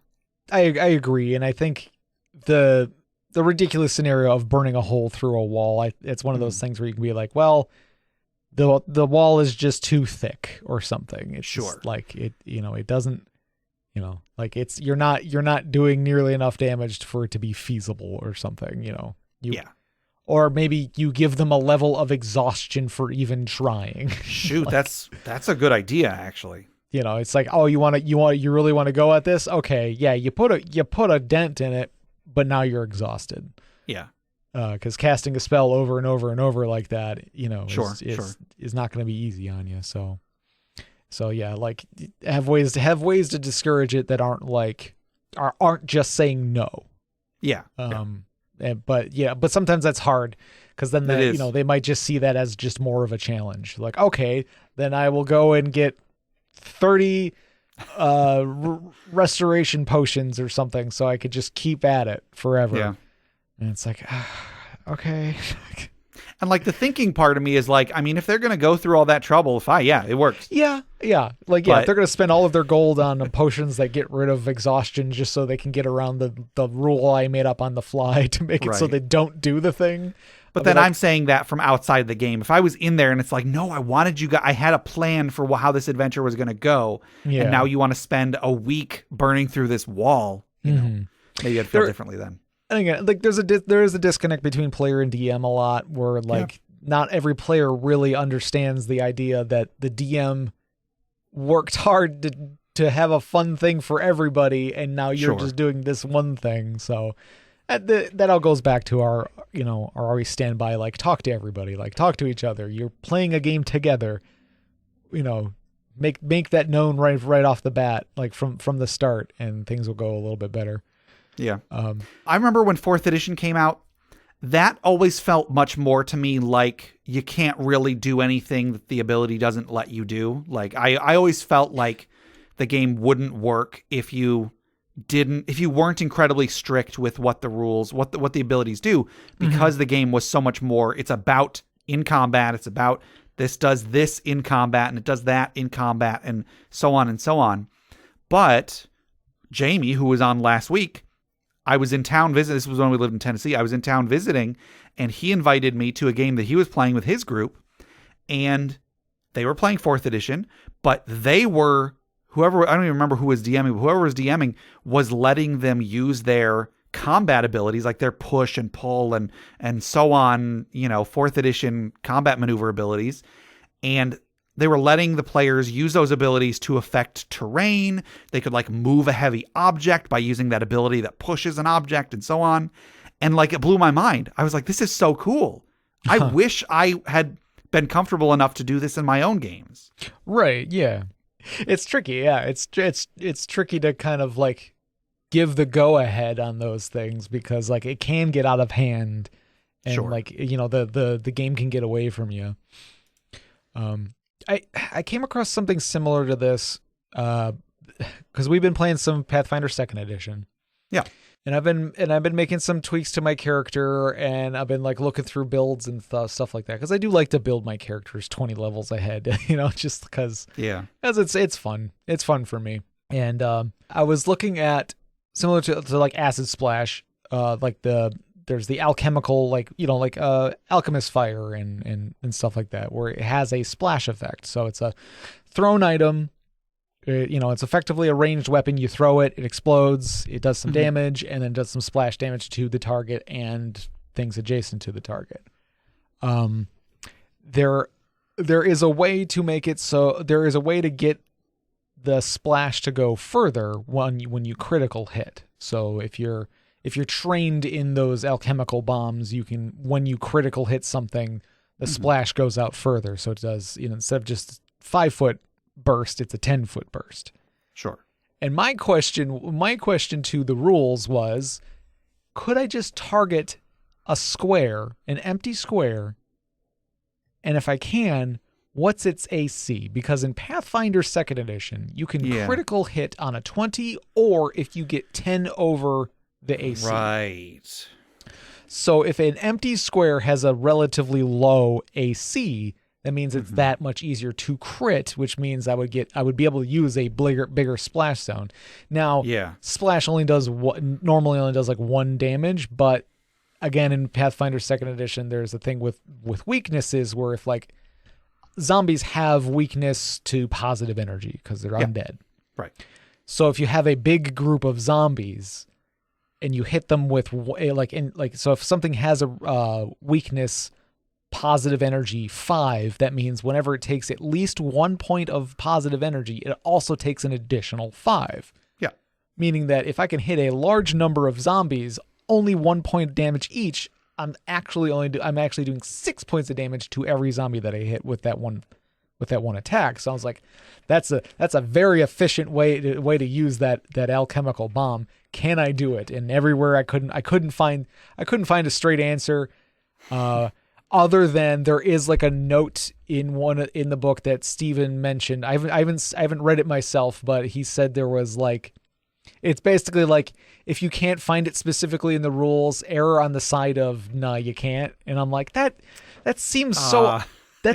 Speaker 2: I agree. And I think the ridiculous scenario of burning a hole through a wall, it's one of those things where you can be like, well, the wall is just too thick or something. It's just like it doesn't, like you're not doing nearly enough damage for it to be feasible or something, Or maybe you give them a level of exhaustion for even trying.
Speaker 1: Shoot, that's a good idea, actually.
Speaker 2: It's like, oh, you really want to go at this? Okay, yeah, you put a dent in it, but now you're exhausted.
Speaker 1: Yeah.
Speaker 2: Because casting a spell over and over and over like that, is not going to be easy on you. So yeah, like have ways to discourage it that aren't just saying no.
Speaker 1: Yeah.
Speaker 2: But sometimes that's hard, because then they might just see that as just more of a challenge. Like, okay, then I will go and get 30 restoration potions or something, so I could just keep at it forever.
Speaker 1: Yeah.
Speaker 2: And it's like, okay.
Speaker 1: And like the thinking part of me is like, I mean, if they're going to go through all that trouble, it works.
Speaker 2: Yeah. Like,
Speaker 1: But-
Speaker 2: if they're going to spend all of their gold on potions that get rid of exhaustion just so they can get around the rule I made up on the fly to make it so
Speaker 1: Right.
Speaker 2: they don't do the thing.
Speaker 1: But then I'm saying that from outside the game. If I was in there and it's like, no, I wanted you guys, I had a plan for how this adventure was going to go.
Speaker 2: Yeah.
Speaker 1: And now you want to spend a week burning through this wall. You know, maybe I'd feel differently then.
Speaker 2: And again, like there is a disconnect between player and DM a lot, where like not every player really understands the idea that the DM worked hard to have a fun thing for everybody, and now you're just doing this one thing. So that all goes back to our always stand by, like, talk to everybody, like, talk to each other. You're playing a game together, make that known right off the bat, like from the start, and things will go a little bit better.
Speaker 1: Yeah. I remember when 4th edition came out, that always felt much more to me like you can't really do anything that the ability doesn't let you do. Like I always felt like the game wouldn't work if you weren't incredibly strict with what the rules, what the abilities do, because the game was so much more. It's about in combat. It's about this does this in combat and it does that in combat and so on and so on. But Jamie, who was on last week, I was in town visiting. This was when we lived in Tennessee. I was in town visiting, and he invited me to a game that he was playing with his group, and they were playing 4th edition, but they were, I don't even remember who was DMing, but whoever was DMing was letting them use their combat abilities, like their push and pull and so on, 4th edition combat maneuver abilities, and they were letting the players use those abilities to affect terrain. They could like move a heavy object by using that ability that pushes an object and so on. And like, it blew my mind. I was like, this is so cool. I wish I had been comfortable enough to do this in my own games.
Speaker 2: Right. Yeah. It's tricky. Yeah. It's tricky to kind of like give the go ahead on those things, because like it can get out of hand, and like, the game can get away from you. I came across something similar to this because we've been playing some Pathfinder 2nd edition.
Speaker 1: Yeah.
Speaker 2: And I've been making some tweaks to my character, and I've been like looking through builds and stuff like that, because I do like to build my characters 20 levels ahead, just because it's fun. It's fun for me. And I was looking at similar to like Acid Splash, like there's the alchemical, like, alchemist fire and stuff like that, where it has a splash effect. So it's a thrown item. It's effectively a ranged weapon. You throw it, it explodes, it does some damage, and then does some splash damage to the target and things adjacent to the target. There is a way to make it so there is a way to get the splash to go further when you critical hit. So if you're trained in those alchemical bombs, you can, when you critical hit something, the splash goes out further. So it does, instead of just 5-foot burst, it's a 10-foot burst.
Speaker 1: Sure.
Speaker 2: And my question to the rules was, could I just target a square, an empty square? And if I can, what's its AC? Because in Pathfinder 2nd edition, you can critical hit on a 20, or if you get 10 over the AC.
Speaker 1: Right.
Speaker 2: So if an empty square has a relatively low AC, that means it's that much easier to crit, which means I would be able to use a bigger splash zone. Now, splash normally only does like 1 damage, but again, in Pathfinder 2nd edition, there's a thing with weaknesses where if like zombies have weakness to positive energy because they're undead.
Speaker 1: Right.
Speaker 2: So if you have a big group of zombies and you hit them with so if something has a weakness positive energy 5, that means whenever it takes at least 1 point of positive energy, it also takes an additional 5.
Speaker 1: Yeah.
Speaker 2: Meaning that if I can hit a large number of zombies, only 1 point of damage each, I'm actually doing 6 points of damage to every zombie that I hit with that one attack. So I was like, that's a very efficient way to use that alchemical bomb. Can I do it? And everywhere I couldn't find a straight answer. other than there is like a note in the book that Steven mentioned. I haven't read it myself, but he said there was like, it's basically like, if you can't find it specifically in the rules, err on the side of, nah, you can't. And I'm like, that seems so,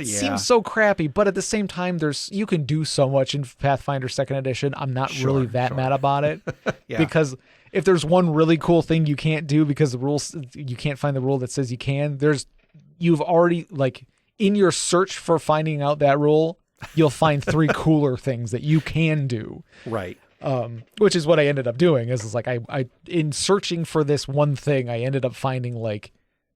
Speaker 2: seems so crappy. But at the same time, you can do so much in Pathfinder 2nd edition. I'm not really that mad about it. Because if there's one really cool thing you can't do because the rules, you can't find the rule that says you can, you've already, like, in your search for finding out that rule, you'll find 3 cooler things that you can do.
Speaker 1: Right.
Speaker 2: Which is what I ended up doing. Is like I in searching for this one thing, I ended up finding like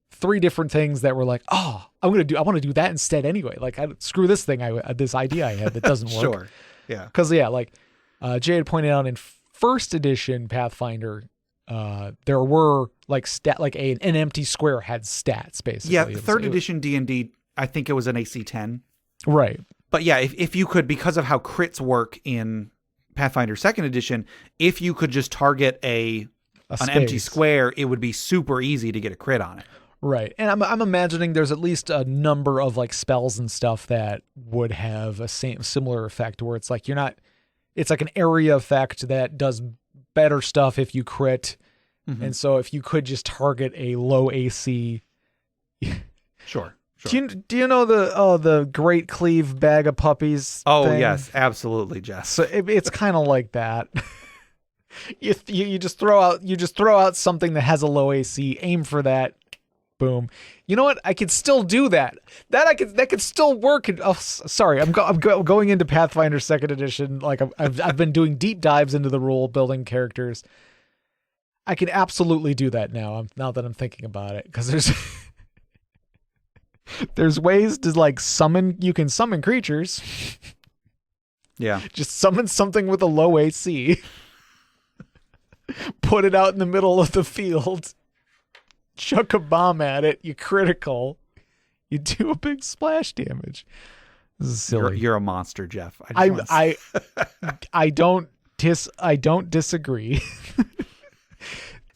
Speaker 2: 3 different things that were like, oh, I want to do that instead anyway. Like, screw this thing, this idea I had that doesn't work.
Speaker 1: Sure. Yeah.
Speaker 2: Because like Jay had pointed out in first edition Pathfinder, there were like an empty square had stats basically.
Speaker 1: Yeah. Third edition D&D, I think it was an AC 10.
Speaker 2: Right.
Speaker 1: But yeah, if you could, because of how crits work in Pathfinder 2nd edition, if you could just target an empty square, it would be super easy to get a crit on it.
Speaker 2: Right. And I'm imagining there's at least a number of like spells and stuff that would have a similar effect where it's like it's like an area effect that does better stuff if you crit. Mm-hmm. And so if you could just target a low AC.
Speaker 1: Sure.
Speaker 2: Do you know the Great Cleave bag of puppies?
Speaker 1: Oh
Speaker 2: thing?
Speaker 1: Yes, absolutely, Jess.
Speaker 2: So it's kind of like that. you just throw out something that has a low AC, aim for that, boom. You know what? I could still do that. That could still work. Sorry, I'm going into Pathfinder 2nd edition. Like I've been doing deep dives into the rule building characters. I can absolutely do that now. Now that I'm thinking about it, because there's ways to like you can summon creatures.
Speaker 1: Yeah.
Speaker 2: Just summon something with a low AC. Put it out in the middle of the field. Chuck a bomb at it. You critical. You do a big splash damage. This is silly.
Speaker 1: You're a monster, Jeff.
Speaker 2: I don't disagree.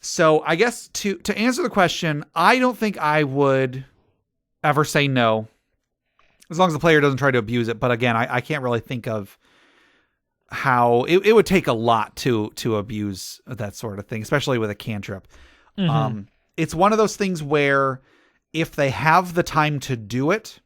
Speaker 1: So I guess to answer the question, I don't think I would ever say no, as long as the player doesn't try to abuse it. But again, I can't really think of how it would take a lot to abuse that sort of thing, especially with a cantrip. Mm-hmm. It's one of those things where if they have the time to do it,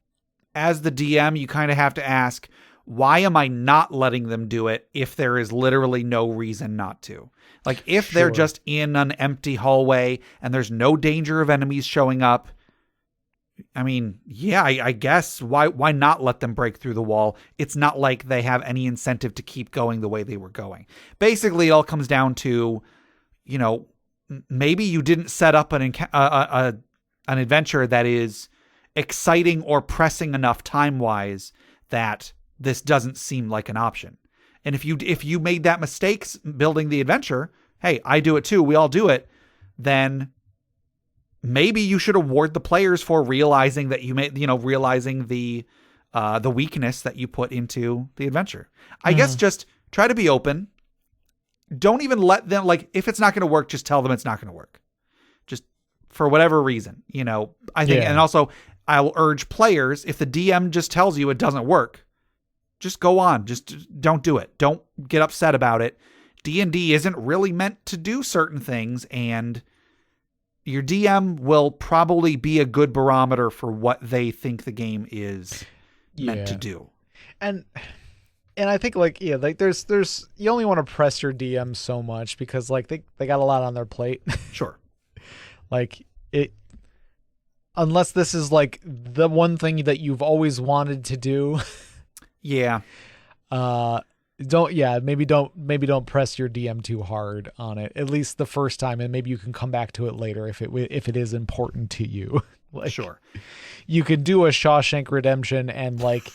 Speaker 1: as the DM, you kind of have to ask, why am I not letting them do it if there is literally no reason not to? Like if they're just in an empty hallway and there's no danger of enemies showing up, I mean, yeah, I guess why not let them break through the wall? It's not like they have any incentive to keep going the way they were going. Basically, it all comes down to, maybe you didn't set up an adventure that is exciting or pressing enough time-wise that this doesn't seem like an option. And if you made that mistake building the adventure, hey, I do it too, we all do it, then maybe you should award the players for realizing that you made, realizing the weakness that you put into the adventure. I guess just try to be open. Don't even let them, like, if it's not going to work, just tell them it's not going to work. Just for whatever reason, I think, and also I will urge players, if the DM just tells you it doesn't work, just go on. Just don't do it. Don't get upset about it. D&D isn't really meant to do certain things, and your DM will probably be a good barometer for what they think the game is meant to do. And
Speaker 2: I think there's you only want to press your DM so much because like they got a lot on their plate.
Speaker 1: Sure.
Speaker 2: Like unless this is like the one thing that you've always wanted to do.
Speaker 1: Yeah.
Speaker 2: Maybe don't press your DM too hard on it, at least the first time, and maybe you can come back to it later if it is important to you. Like,
Speaker 1: sure.
Speaker 2: You could do a Shawshank Redemption and like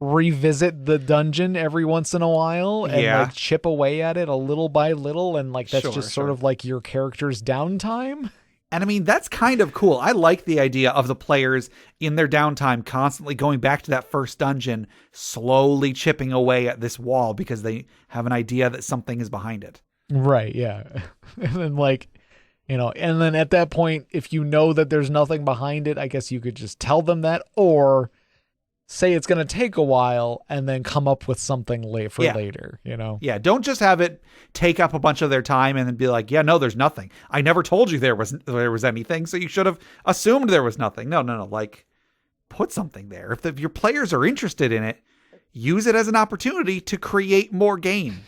Speaker 2: revisit the dungeon every once in a while and like chip away at it a little by little, and like that's sort of like your character's downtime.
Speaker 1: And I mean, that's kind of cool. I like the idea of the players in their downtime constantly going back to that first dungeon, slowly chipping away at this wall because they have an idea that something is behind it.
Speaker 2: Right, yeah. And then like And then at that point, if you know that there's nothing behind it, I guess you could just tell them that, or say it's going to take a while and then come up with something later,
Speaker 1: Yeah, don't just have it take up a bunch of their time and then be like, yeah, no, there's nothing. I never told you there was anything, so you should have assumed there was nothing. No. Like, put something there. If your players are interested in it, use it as an opportunity to create more game.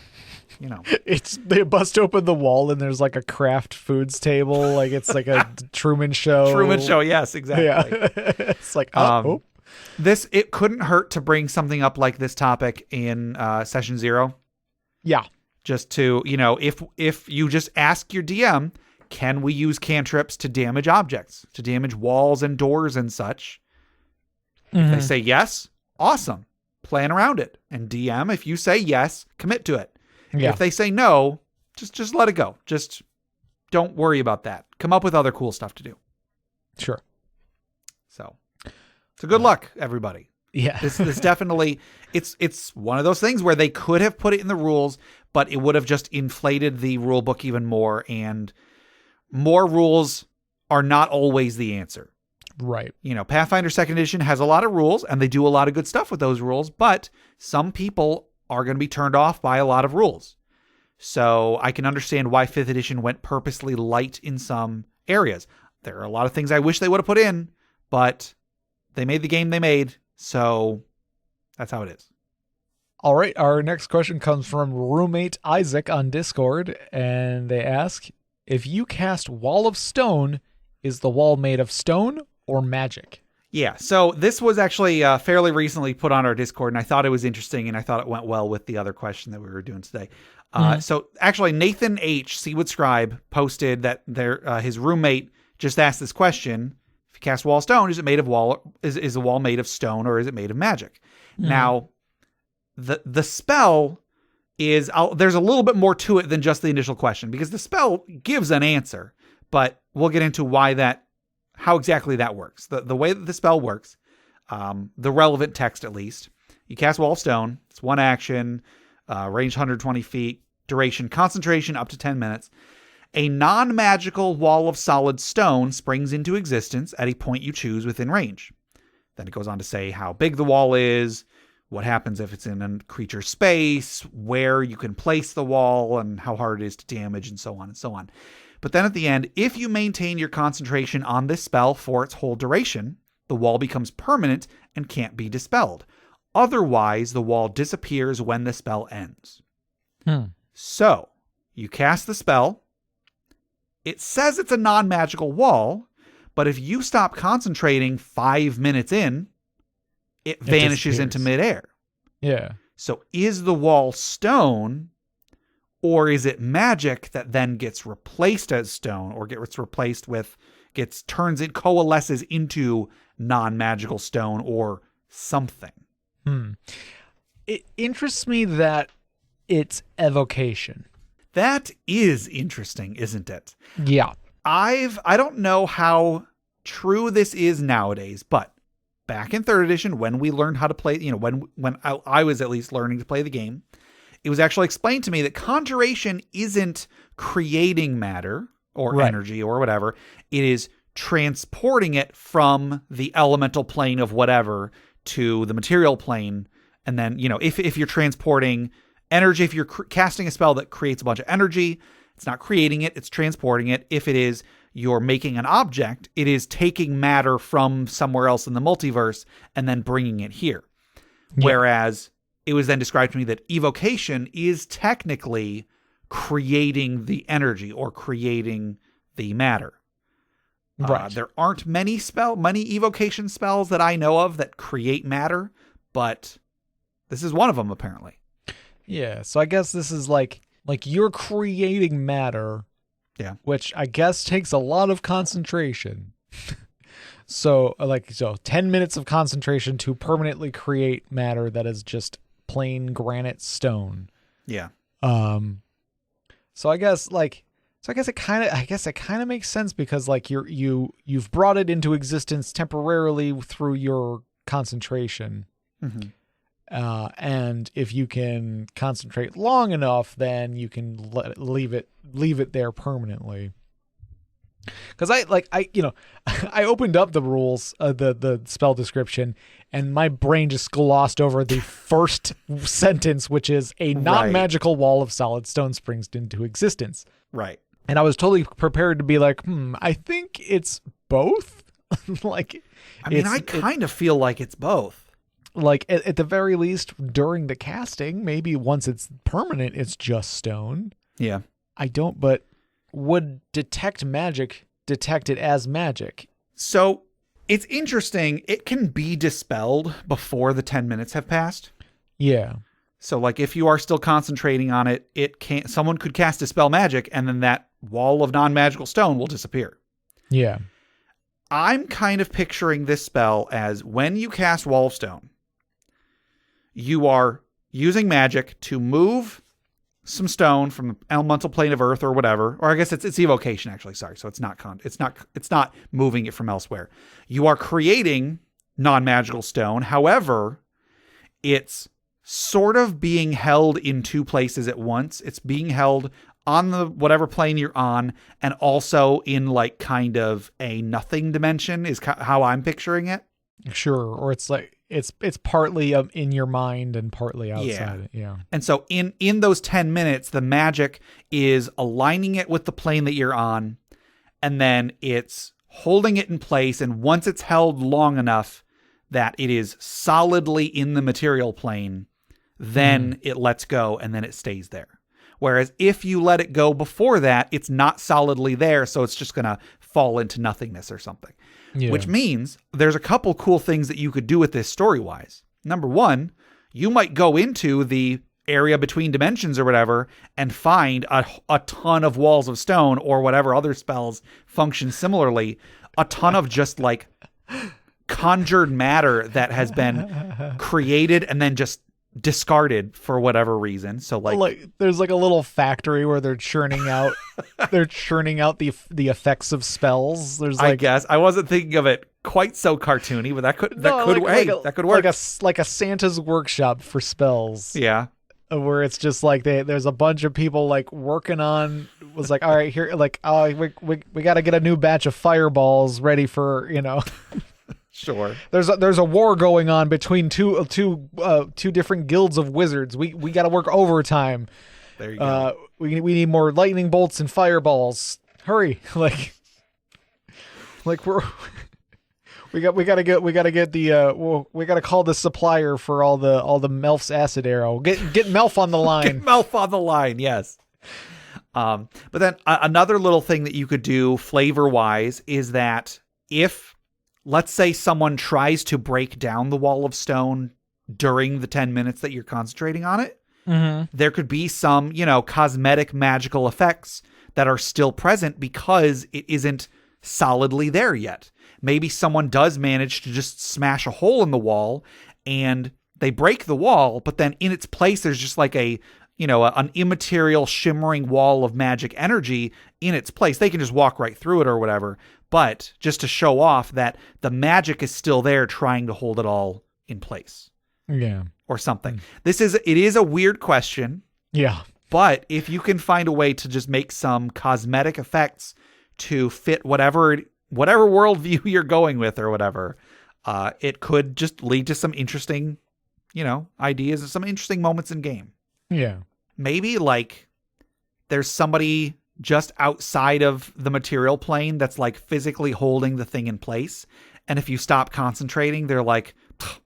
Speaker 2: They bust open the wall and there's like a craft foods table, like it's like a Truman Show.
Speaker 1: Yes, exactly. Yeah.
Speaker 2: It's like
Speaker 1: it couldn't hurt to bring something up like this topic in session 0.
Speaker 2: Yeah.
Speaker 1: Just to, if you just ask your DM, can we use cantrips to damage objects, to damage walls and doors and such? If they say yes, awesome. Plan around it. And DM, if you say yes, commit to it.
Speaker 2: Yeah.
Speaker 1: If they say no, just let it go. Just don't worry about that. Come up with other cool stuff to do.
Speaker 2: Sure.
Speaker 1: So good luck, everybody.
Speaker 2: Yeah.
Speaker 1: This definitely, it's one of those things where they could have put it in the rules, but it would have just inflated the rule book even more, and more rules are not always the answer.
Speaker 2: Right.
Speaker 1: Pathfinder 2nd Edition has a lot of rules, and they do a lot of good stuff with those rules, but some people are going to be turned off by a lot of rules. So I can understand why 5th Edition went purposely light in some areas. There are a lot of things I wish they would have put in, but they made the game they made, so that's how it is.
Speaker 2: All right, our next question comes from roommate Isaac on Discord, and they ask, if you cast Wall of Stone, is the wall made of stone or magic?
Speaker 1: Yeah, so this was actually fairly recently put on our Discord, and I thought it was interesting, and I thought it went well with the other question that we were doing today. So actually, Nathan H. Seawood Scribe posted that his roommate just asked this question: if you cast Wall of Stone, is the wall made of stone or is it made of magic? Now, the spell is there's a little bit more to it than just the initial question, because the spell gives an answer, but we'll get into how exactly that works. The way that the spell works, the relevant text at least. You cast Wall of Stone. It's one action, range 120 feet, duration concentration up to 10 minutes. A non-magical wall of solid stone springs into existence at a point you choose within range. Then it goes on to say how big the wall is, what happens if it's in a creature space, where you can place the wall, and how hard it is to damage, and so on and so on. But then at the end, if you maintain your concentration on this spell for its whole duration, the wall becomes permanent and can't be dispelled. Otherwise, the wall disappears when the spell ends. So, you cast the spell. It says it's a non-magical wall, but if you stop concentrating 5 minutes in, it vanishes into midair.
Speaker 2: Yeah.
Speaker 1: So is the wall stone, or is it magic that then gets replaced as stone, or coalesces into non-magical stone or something?
Speaker 2: It interests me that it's evocation.
Speaker 1: That is interesting, isn't it?
Speaker 2: Yeah.
Speaker 1: I don't know how true this is nowadays, but back in 3rd edition, when we learned how to play, when I was at least learning to play the game, it was actually explained to me that conjuration isn't creating matter or energy or whatever. It is transporting it from the elemental plane of whatever to the material plane. And then, if you're transporting energy, if you're casting a spell that creates a bunch of energy, it's not creating it, it's transporting it. If it is you're making an object, it is taking matter from somewhere else in the multiverse and then bringing it here. Yeah. Whereas it was then described to me that evocation is technically creating the energy or creating the matter.
Speaker 2: Right.
Speaker 1: There aren't many evocation spells that I know of that create matter, but this is one of them apparently.
Speaker 2: Yeah, so I guess this is like you're creating matter.
Speaker 1: Yeah.
Speaker 2: Which I guess takes a lot of concentration. So 10 minutes of concentration to permanently create matter that is just plain granite stone.
Speaker 1: Yeah.
Speaker 2: So I guess it kind of makes sense, because you've brought it into existence temporarily through your concentration.
Speaker 1: Mm-hmm.
Speaker 2: And if you can concentrate long enough, then you can leave it there permanently. Because I opened up the rules, the spell description, and my brain just glossed over the first sentence, which is a non-magical wall of solid stone springs into existence.
Speaker 1: Right.
Speaker 2: And I was totally prepared to be like, I think it's both.
Speaker 1: I kind of feel like it's both.
Speaker 2: Like at the very least during the casting, maybe once it's permanent, it's just stone.
Speaker 1: Yeah.
Speaker 2: But would detect magic detect it as magic? So
Speaker 1: it's interesting. It can be dispelled before the 10 minutes have passed.
Speaker 2: Yeah.
Speaker 1: So like if you are still concentrating on it, someone could cast Dispel Magic and then that wall of non-magical stone will disappear.
Speaker 2: Yeah.
Speaker 1: I'm kind of picturing this spell as when you cast Wall of Stone, you are using magic to move some stone from the elemental plane of earth or whatever, or I guess it's evocation actually. Sorry. So it's not moving it from elsewhere. You are creating non-magical stone. However, it's sort of being held in two places at once. It's being held on the whatever plane you're on, and also in like kind of a nothing dimension is how I'm picturing it.
Speaker 2: Sure. Or it's like it's partly in your mind and partly outside it. Yeah.
Speaker 1: And so in those 10 minutes, the magic is aligning it with the plane that you're on, and then it's holding it in place. And once it's held long enough that it is solidly in the material plane, then it lets go and then it stays there. Whereas if you let it go before that, it's not solidly there, so it's just going to fall into nothingness or something. Yeah. Which means there's a couple cool things that you could do with this story-wise. Number one, you might go into the area between dimensions or whatever and find a ton of walls of stone or whatever other spells function similarly. A ton of just like conjured matter that has been created and then just discarded for whatever reason. So like
Speaker 2: there's like a little factory where they're churning out the effects of spells. There's like,
Speaker 1: I guess I wasn't thinking of it quite so cartoony, but that could work.
Speaker 2: Like a Santa's workshop for spells.
Speaker 1: Yeah.
Speaker 2: Where it's just like there's a bunch of people like working on was like, all right, here, like, we got to get a new batch of fireballs ready for,
Speaker 1: Sure.
Speaker 2: There's a war going on between two different guilds of wizards. We got to work overtime.
Speaker 1: There you go.
Speaker 2: We need more lightning bolts and fireballs. Hurry! Like we gotta call the supplier for all the Melf's acid arrow. Get Melf on the line.
Speaker 1: Get Melf on the line. Yes. But then another little thing that you could do flavor wise is that if, let's say someone tries to break down the wall of stone during the 10 minutes that you're concentrating on it, there could be some, cosmetic magical effects that are still present because it isn't solidly there yet. Maybe someone does manage to just smash a hole in the wall and they break the wall, but then in its place, there's just like an immaterial shimmering wall of magic energy in its place. They can just walk right through it or whatever. But just to show off that the magic is still there trying to hold it all in place.
Speaker 2: Yeah.
Speaker 1: Or something. It is a weird question.
Speaker 2: Yeah.
Speaker 1: But if you can find a way to just make some cosmetic effects to fit whatever worldview you're going with or whatever, it could just lead to some interesting, ideas and some interesting moments in game.
Speaker 2: Yeah.
Speaker 1: Maybe like there's somebody just outside of the material plane that's like physically holding the thing in place. And if you stop concentrating, they're like,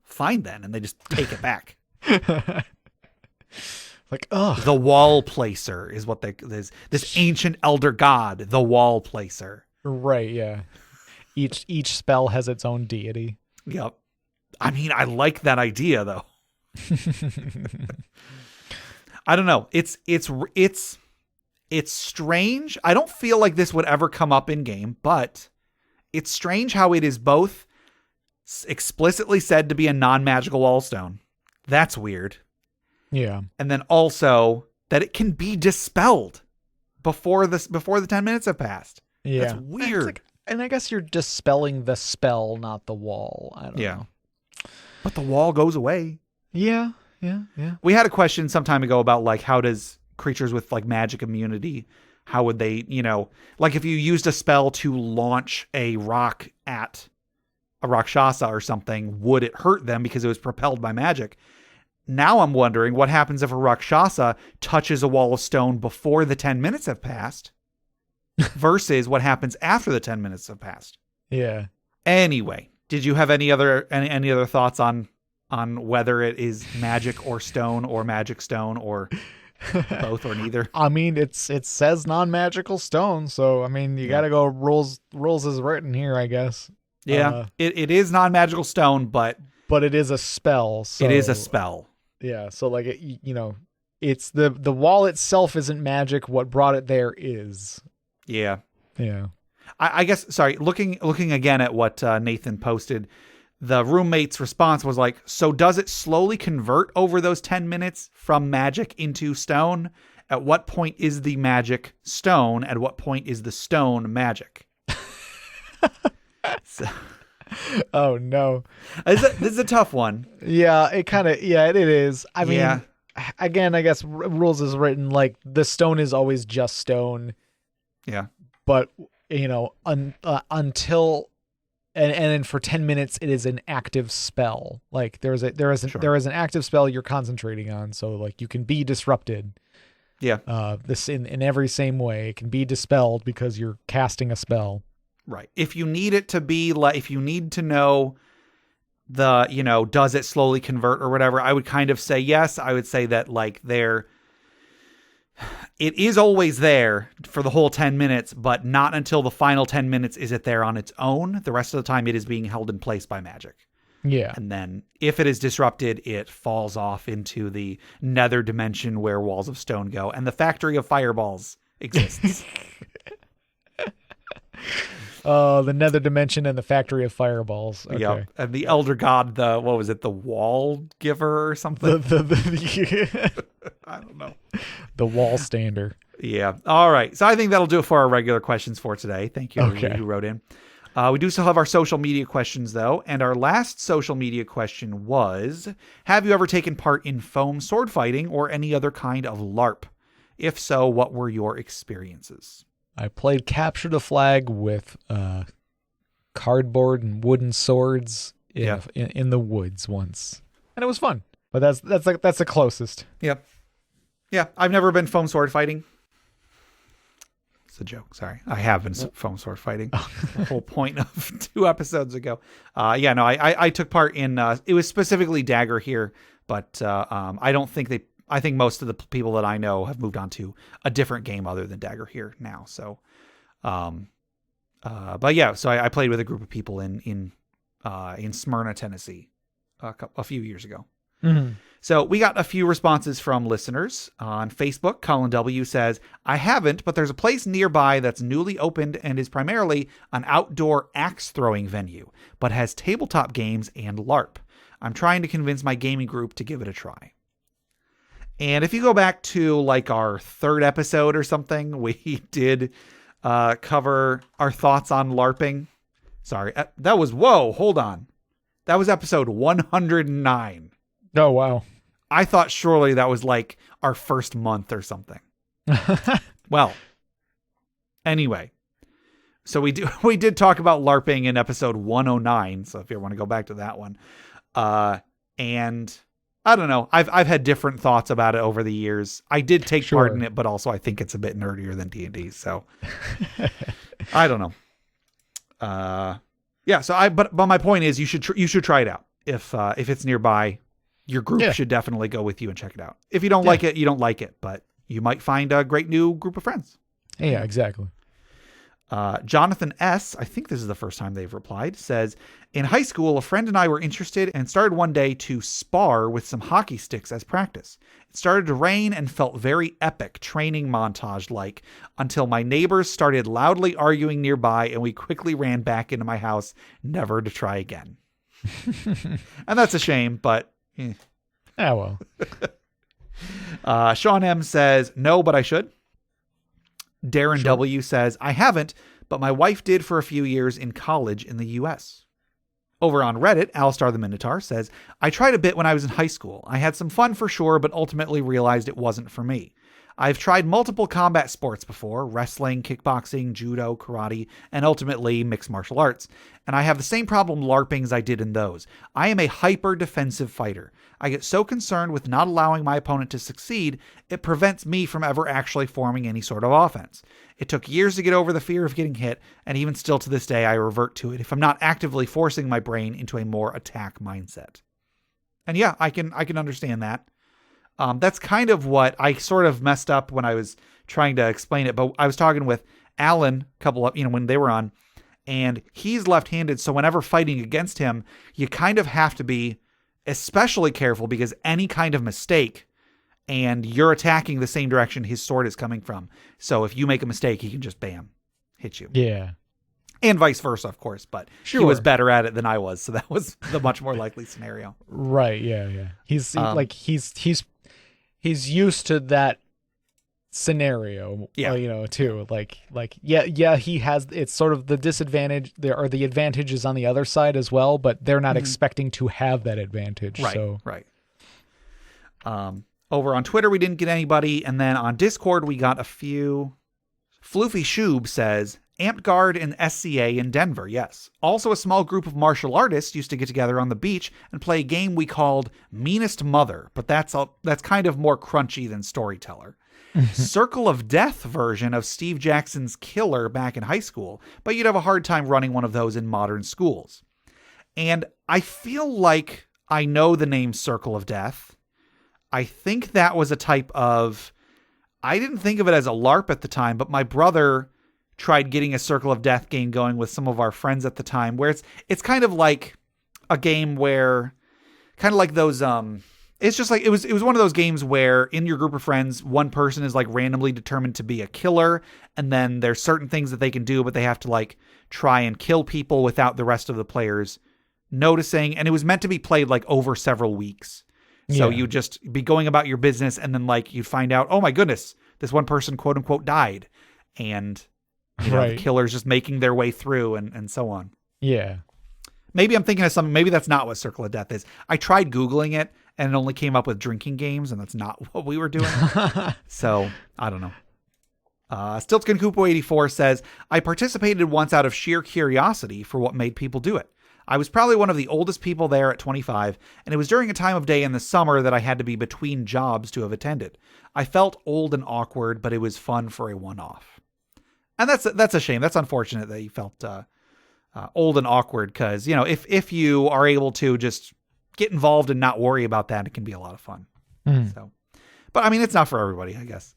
Speaker 1: fine then. And they just take it back.
Speaker 2: Like, oh,
Speaker 1: the wall placer is what this ancient elder god, the wall placer.
Speaker 2: Right. Yeah. Each spell has its own deity.
Speaker 1: Yep. I mean, I like that idea though. I don't know. It's strange. I don't feel like this would ever come up in game, but it's strange how it is both explicitly said to be a non-magical wallstone. That's weird.
Speaker 2: Yeah.
Speaker 1: And then also that it can be dispelled before the 10 minutes have passed.
Speaker 2: Yeah.
Speaker 1: That's weird.
Speaker 2: And I guess you're dispelling the spell, not the wall. I don't know.
Speaker 1: But the wall goes away.
Speaker 2: Yeah.
Speaker 1: We had a question some time ago about like how does creatures with like magic immunity, How would they, like if you used a spell to launch a rock at a Rakshasa or something, would it hurt them because it was propelled by magic? Now I'm wondering what happens if a Rakshasa touches a wall of stone before the 10 minutes have passed versus what happens after the 10 minutes have passed.
Speaker 2: Yeah.
Speaker 1: Anyway, did you have any other thoughts on whether it is magic or stone or magic stone or both or neither?
Speaker 2: I mean, it says non-magical stone, so I mean, you got to go rules is written here, I guess.
Speaker 1: Yeah, it is non-magical stone, but
Speaker 2: it is a spell. So,
Speaker 1: it is a spell.
Speaker 2: Yeah, so like it's the wall itself isn't magic. What brought it there is.
Speaker 1: Yeah.
Speaker 2: Yeah.
Speaker 1: I guess. Sorry, looking again at what Nathan posted. The roommate's response was like, so does it slowly convert over those 10 minutes from magic into stone? At what point is the magic stone? At what point is the stone magic? So,
Speaker 2: oh, no.
Speaker 1: This is a tough one.
Speaker 2: Yeah, it is. I mean, again, I guess rules is written like the stone is always just stone.
Speaker 1: Yeah.
Speaker 2: But, until... And then for 10 minutes, it is an active spell. Like there is an active spell you're concentrating on. So like you can be disrupted.
Speaker 1: Yeah.
Speaker 2: This in every same way. It can be dispelled because you're casting a spell.
Speaker 1: Right. If you need it to be like, if you need to know does it slowly convert or whatever, I would kind of say yes. I would say that like it is always there for the whole 10 minutes, but not until the final 10 minutes is it there on its own. The rest of the time it is being held in place by magic.
Speaker 2: Yeah.
Speaker 1: And then if it is disrupted, it falls off into the nether dimension where walls of stone go. And the factory of fireballs exists.
Speaker 2: The nether dimension and the factory of fireballs. Okay.
Speaker 1: Yep. And the elder god, the wall giver or something? I don't know.
Speaker 2: The wall stander.
Speaker 1: Yeah. All right. So I think that'll do it for our regular questions for today. Thank you everybody who wrote in. We do still have our social media questions, though. And our last social media question was, have you ever taken part in foam sword fighting or any other kind of LARP? If so, what were your experiences?
Speaker 2: I played Capture the Flag with cardboard and wooden swords in the woods once. And it was fun. But that's the closest.
Speaker 1: Yep. Yeah, I've never been foam sword fighting. It's a joke. Sorry. I have been foam sword fighting. The whole point of 2 episodes ago. I took part in, it was specifically Dagger here, but I think most of the people that I know have moved on to a different game other than Dagger here now. So, so I played with a group of people in Smyrna, Tennessee, a few years ago.
Speaker 2: Mm-hmm.
Speaker 1: So we got a few responses from listeners on Facebook. Colin W. says, I haven't, but there's a place nearby that's newly opened and is primarily an outdoor axe throwing venue, but has tabletop games and LARP. I'm trying to convince my gaming group to give it a try. And if you go back to like our 3rd episode or something, we did cover our thoughts on LARPing. Sorry, that was, hold on. That was episode 109.
Speaker 2: Oh, wow.
Speaker 1: I thought surely that was like our first month or something. Well, anyway, so we did talk about LARPing in episode 109. So if you want to go back to that one, and I don't know, I've had different thoughts about it over the years. I did take part in it, but also I think it's a bit nerdier than D&D. So I don't know. But my point is you should try it out if it's nearby. Your group should definitely go with you and check it out. If you don't like it, you don't like it, but you might find a great new group of friends.
Speaker 2: Yeah, exactly.
Speaker 1: Jonathan S., I think this is the first time they've replied, says, in high school, a friend and I were interested and started one day to spar with some hockey sticks as practice. It started to rain and felt very epic, training montage-like, until my neighbors started loudly arguing nearby and we quickly ran back into my house, never to try again. And that's a shame, but...
Speaker 2: well.
Speaker 1: Sean M. says, no, but I should. Darren W. says, I haven't, but my wife did for a few years in college in the U.S. Over on Reddit, Alistar the Minotaur says, I tried a bit when I was in high school. I had some fun for sure, but ultimately realized it wasn't for me. I've tried multiple combat sports before, wrestling, kickboxing, judo, karate, and ultimately mixed martial arts. And I have the same problem LARPing as I did in those. I am a hyper-defensive fighter. I get so concerned with not allowing my opponent to succeed, it prevents me from ever actually forming any sort of offense. It took years to get over the fear of getting hit, and even still to this day I revert to it if I'm not actively forcing my brain into a more attack mindset. And yeah, I can understand that. That's kind of what I sort of messed up when I was trying to explain it, but I was talking with Alan a couple of, when they were on, and he's left-handed, so whenever fighting against him, you kind of have to be especially careful because any kind of mistake and you're attacking the same direction his sword is coming from. So if you make a mistake, he can just bam, hit you.
Speaker 2: Yeah.
Speaker 1: And vice versa, of course, but
Speaker 2: sure.
Speaker 1: He was better at it than I was, so that was the much more likely scenario.
Speaker 2: Right, yeah. He's used to that scenario, too. He has, it's sort of the disadvantage there, or the advantages on the other side as well, but they're not expecting to have that advantage.
Speaker 1: Right. Over on Twitter, we didn't get anybody, and then on Discord, we got a few. Floofy Shoob says, Amped Guard and SCA in Denver, yes. Also, a small group of martial artists used to get together on the beach and play a game we called Meanest Mother, but that's kind of more crunchy than Storyteller. Circle of Death version of Steve Jackson's Killer back in high school, but you'd have a hard time running one of those in modern schools. And I feel like I know the name Circle of Death. I think that was a type of... I didn't think of it as a LARP at the time, but my brother tried getting a Circle of Death game going with some of our friends at the time, where it's kind of like a game where, kind of like those, it's just like, it was one of those games where in your group of friends, one person is like randomly determined to be a killer, and then there's certain things that they can do, but they have to like try and kill people without the rest of the players noticing, and it was meant to be played like over several weeks. So you just be going about your business, and then like you find out, oh my goodness, this one person quote unquote died, and the killer's just making their way through and so on.
Speaker 2: Yeah.
Speaker 1: Maybe I'm thinking of something. Maybe that's not what Circle of Death is. I tried Googling it and it only came up with drinking games, and that's not what we were doing. So I don't know. Stiltskin Koopo 84 says, I participated once out of sheer curiosity for what made people do it. I was probably one of the oldest people there at 25, and it was during a time of day in the summer that I had to be between jobs to have attended. I felt old and awkward, but it was fun for a one-off. And that's a shame. That's unfortunate that you felt old and awkward, because, if you are able to just get involved and not worry about that, it can be a lot of fun. So, but I mean, it's not for everybody, I guess.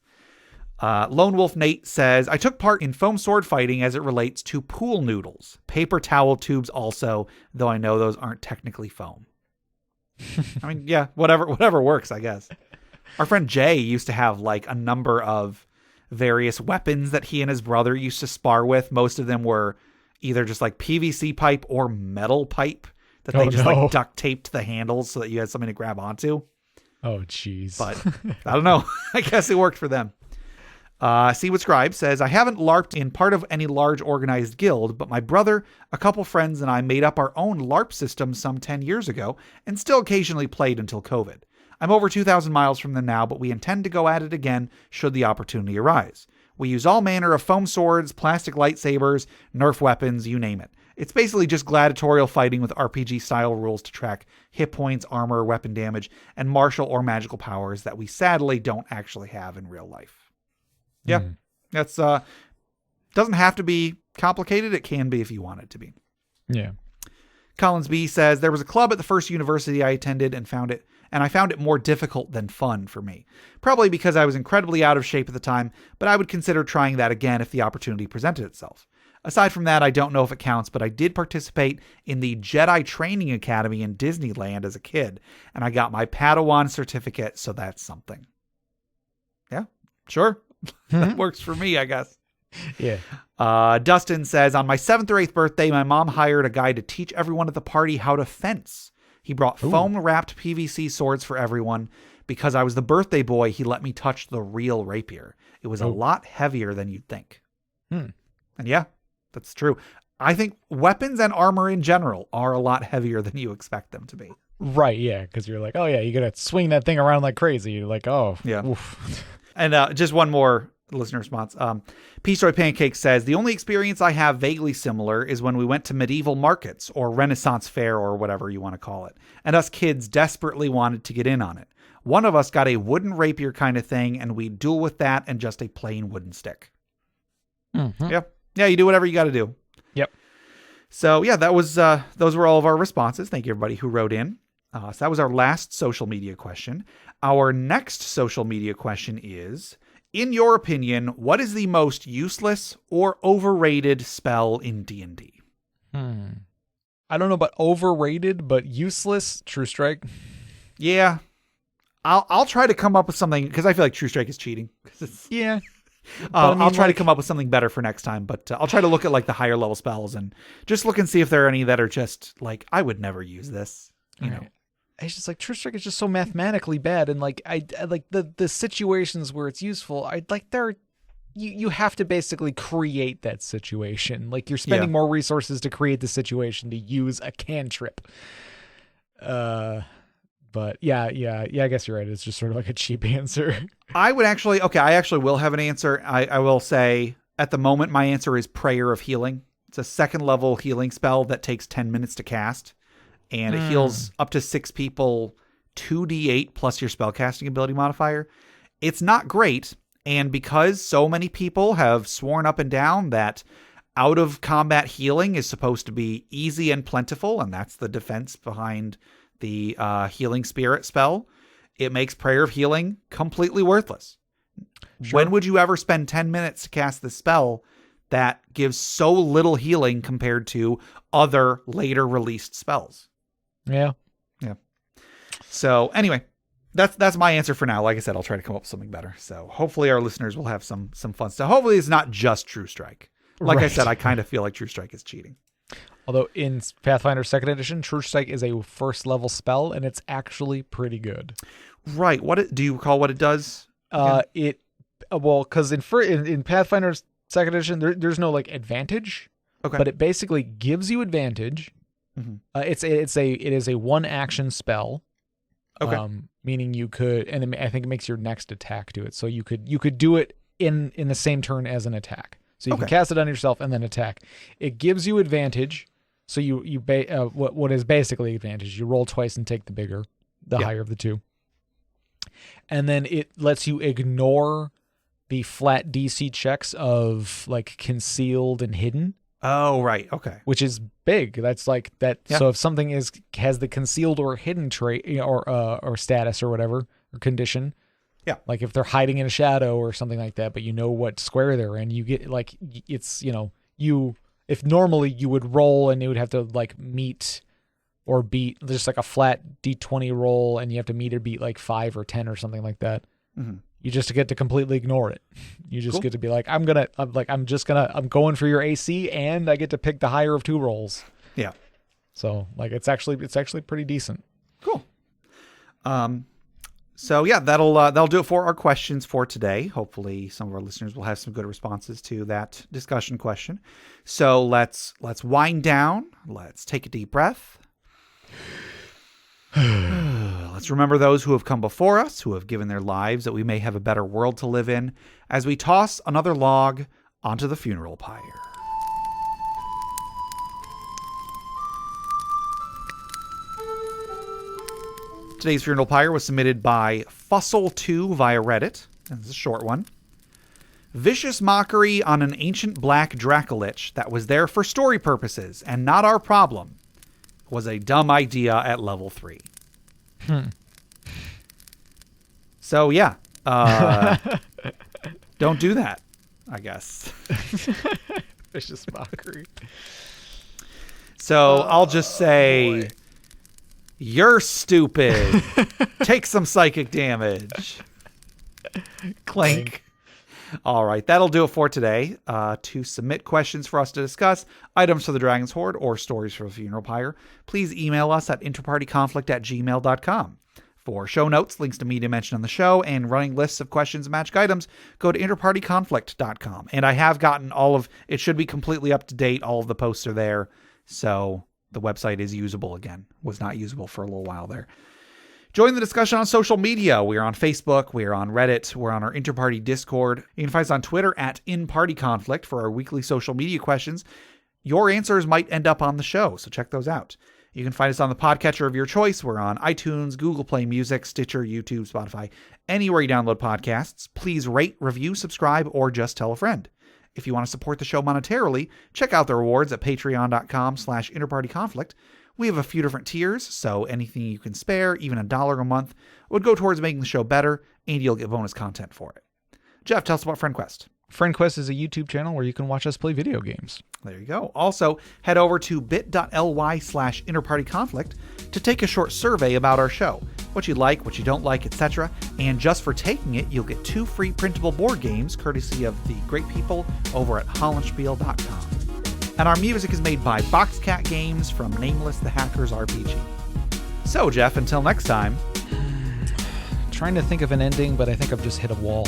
Speaker 1: Lone Wolf Nate says, I took part in foam sword fighting as it relates to pool noodles. Paper towel tubes also, though I know those aren't technically foam. I mean, yeah, whatever works, I guess. Our friend Jay used to have like a number of various weapons that he and his brother used to spar with. Most of them were either just like PVC pipe or metal pipe that they like duct taped the handles so that you had something to grab onto.
Speaker 2: Oh, jeez.
Speaker 1: But I don't know. I guess it worked for them. See What Scribe says, I haven't LARPed in part of any large organized guild, but my brother, a couple friends, and I made up our own LARP system some 10 years ago and still occasionally played until COVID. I'm over 2,000 miles from them now, but we intend to go at it again should the opportunity arise. We use all manner of foam swords, plastic lightsabers, Nerf weapons, you name it. It's basically just gladiatorial fighting with RPG-style rules to track hit points, armor, weapon damage, and martial or magical powers that we sadly don't actually have in real life. Yeah, that's doesn't have to be complicated. It can be if you want it to be.
Speaker 2: Yeah.
Speaker 1: Collins B says, there was a club at the first university I attended and I found it more difficult than fun for me. Probably because I was incredibly out of shape at the time, but I would consider trying that again if the opportunity presented itself. Aside from that, I don't know if it counts, but I did participate in the Jedi Training Academy in Disneyland as a kid, and I got my Padawan certificate, so that's something. Yeah, sure. That works for me, I guess.
Speaker 2: Yeah.
Speaker 1: Dustin says, on my 7th or 8th birthday, my mom hired a guy to teach everyone at the party how to fence. He brought foam-wrapped PVC swords for everyone. Because I was the birthday boy, he let me touch the real rapier. It was a lot heavier than you'd think. And yeah, that's true. I think weapons and armor in general are a lot heavier than you expect them to be.
Speaker 2: Right, yeah, because you're like, oh yeah, you gotta swing that thing around like crazy. You're like, oh,
Speaker 1: yeah.
Speaker 2: Oof.
Speaker 1: And just one more listener response. Peace Pancake says, the only experience I have vaguely similar is when we went to medieval markets or Renaissance fair or whatever you want to call it, and us kids desperately wanted to get in on it. One of us got a wooden rapier kind of thing, and we duel with that and just a plain wooden stick.
Speaker 2: Mm-hmm.
Speaker 1: Yeah, you do whatever you got to do.
Speaker 2: Yep.
Speaker 1: So yeah, that was those were all of our responses. Thank you everybody who wrote in. So that was our last social media question. Our next social media question is, in your opinion, what is the most useless or overrated spell in D&D?
Speaker 2: I don't know about overrated, but useless. True Strike.
Speaker 1: Yeah. I'll try to come up with something, because I feel like True Strike is cheating.
Speaker 2: Yeah.
Speaker 1: I'll try to come up with something better for next time, but I'll try to look at like the higher level spells and just look and see if there are any that are just like, I would never use this. You know.
Speaker 2: It's just like True Strike is just so mathematically bad, and like I like the situations where it's useful. You have to basically create that situation. Like you're spending more resources to create the situation to use a cantrip. But yeah, I guess you're right. It's just sort of like a cheap answer. I
Speaker 1: actually will have an answer. I will say at the moment, my answer is Prayer of Healing. It's a 2nd level healing spell that takes 10 minutes to cast, and it heals up to 6 people, 2d8 plus your spellcasting ability modifier. It's not great, and because so many people have sworn up and down that out of combat healing is supposed to be easy and plentiful, and that's the defense behind the healing spirit spell, it makes Prayer of Healing completely worthless. Sure. When would you ever spend 10 minutes to cast the spell that gives so little healing compared to other later released spells?
Speaker 2: Yeah.
Speaker 1: So anyway, that's my answer for now. Like I said, I'll try to come up with something better. So hopefully our listeners will have some fun stuff. Hopefully it's not just True Strike. Like I said, I kind of feel like True Strike is cheating.
Speaker 2: Although in Pathfinder 2nd Edition, True Strike is a 1st level spell, and it's actually pretty good.
Speaker 1: Right. Do you recall what it does?
Speaker 2: Because in Pathfinder 2nd Edition, there's no like advantage.
Speaker 1: Okay.
Speaker 2: But it basically gives you advantage. Mm-hmm. It is a 1 action spell.
Speaker 1: Okay.
Speaker 2: Meaning you could, and I think it makes your next attack do it. So you could do it in the same turn as an attack. So you can cast it on yourself and then attack. It gives you advantage. So what is basically advantage? You roll twice and take the higher of the 2. And then it lets you ignore the flat DC checks of like concealed and hidden.
Speaker 1: Oh, right. Okay.
Speaker 2: Which is big. That's like that. Yeah. So if something has the concealed or hidden trait or status or whatever or condition.
Speaker 1: Yeah.
Speaker 2: Like if they're hiding in a shadow or something like that, but you know what square they're in, you get like, it's, if normally you would roll and you would have to like meet or beat just like a flat D20 roll, and you have to meet or beat like 5 or 10 or something like that. Mm-hmm. You just get to completely ignore it. You just get to be like, I'm going for your AC, and I get to pick the higher of 2 rolls.
Speaker 1: Yeah.
Speaker 2: So like, it's actually pretty decent.
Speaker 1: Cool. So yeah, that'll do it for our questions for today. Hopefully some of our listeners will have some good responses to that discussion question. So let's wind down. Let's take a deep breath. Let's remember those who have come before us, who have given their lives that we may have a better world to live in, as we toss another log onto the funeral pyre. Today's funeral pyre was submitted by Fussel2 via Reddit. This is a short one. Vicious mockery on an ancient black Dracolich that was there for story purposes and not our problem was a dumb idea at level 3. So yeah, don't do that, I guess.
Speaker 2: Vicious mockery.
Speaker 1: So I'll just say... Boy. You're stupid. Take some psychic damage. Clink. All right, that'll do it for today. To submit questions for us to discuss, items for the Dragon's Hoard, or stories for the Funeral Pyre, please email us at interpartyconflict@gmail.com. For show notes, links to media mentioned on the show, and running lists of questions and magic items, go to interpartyconflict.com. And I have gotten it should be completely up to date. All of the posts are there. So the website is usable again. Was not usable for a little while there. Join the discussion on social media. We are on Facebook, we are on Reddit, we're on our Interparty Discord. You can find us on Twitter at InPartyConflict for our weekly social media questions. Your answers might end up on the show, so check those out. You can find us on the podcatcher of your choice. We're on iTunes, Google Play Music, Stitcher, YouTube, Spotify, anywhere you download podcasts. Please rate, review, subscribe, or just tell a friend. If you want to support the show monetarily, check out the rewards at patreon.com/InterPartyConflict. We have a few different tiers, so anything you can spare, even $1 a month, would go towards making the show better, and you'll get bonus content for it. Jeff, tell us about FriendQuest.
Speaker 2: FriendQuest is a YouTube channel where you can watch us play video games.
Speaker 1: There you go. Also, head over to bit.ly/InterPartyConflict to take a short survey about our show. What you like, what you don't like, etc. And just for taking it, you'll get 2 free printable board games, courtesy of the great people over at hollandspiel.com. And our music is made by Boxcat Games from Nameless the Hackers RPG. So, Jeff, until next time.
Speaker 2: Trying to think of an ending, but I think I've just hit a wall.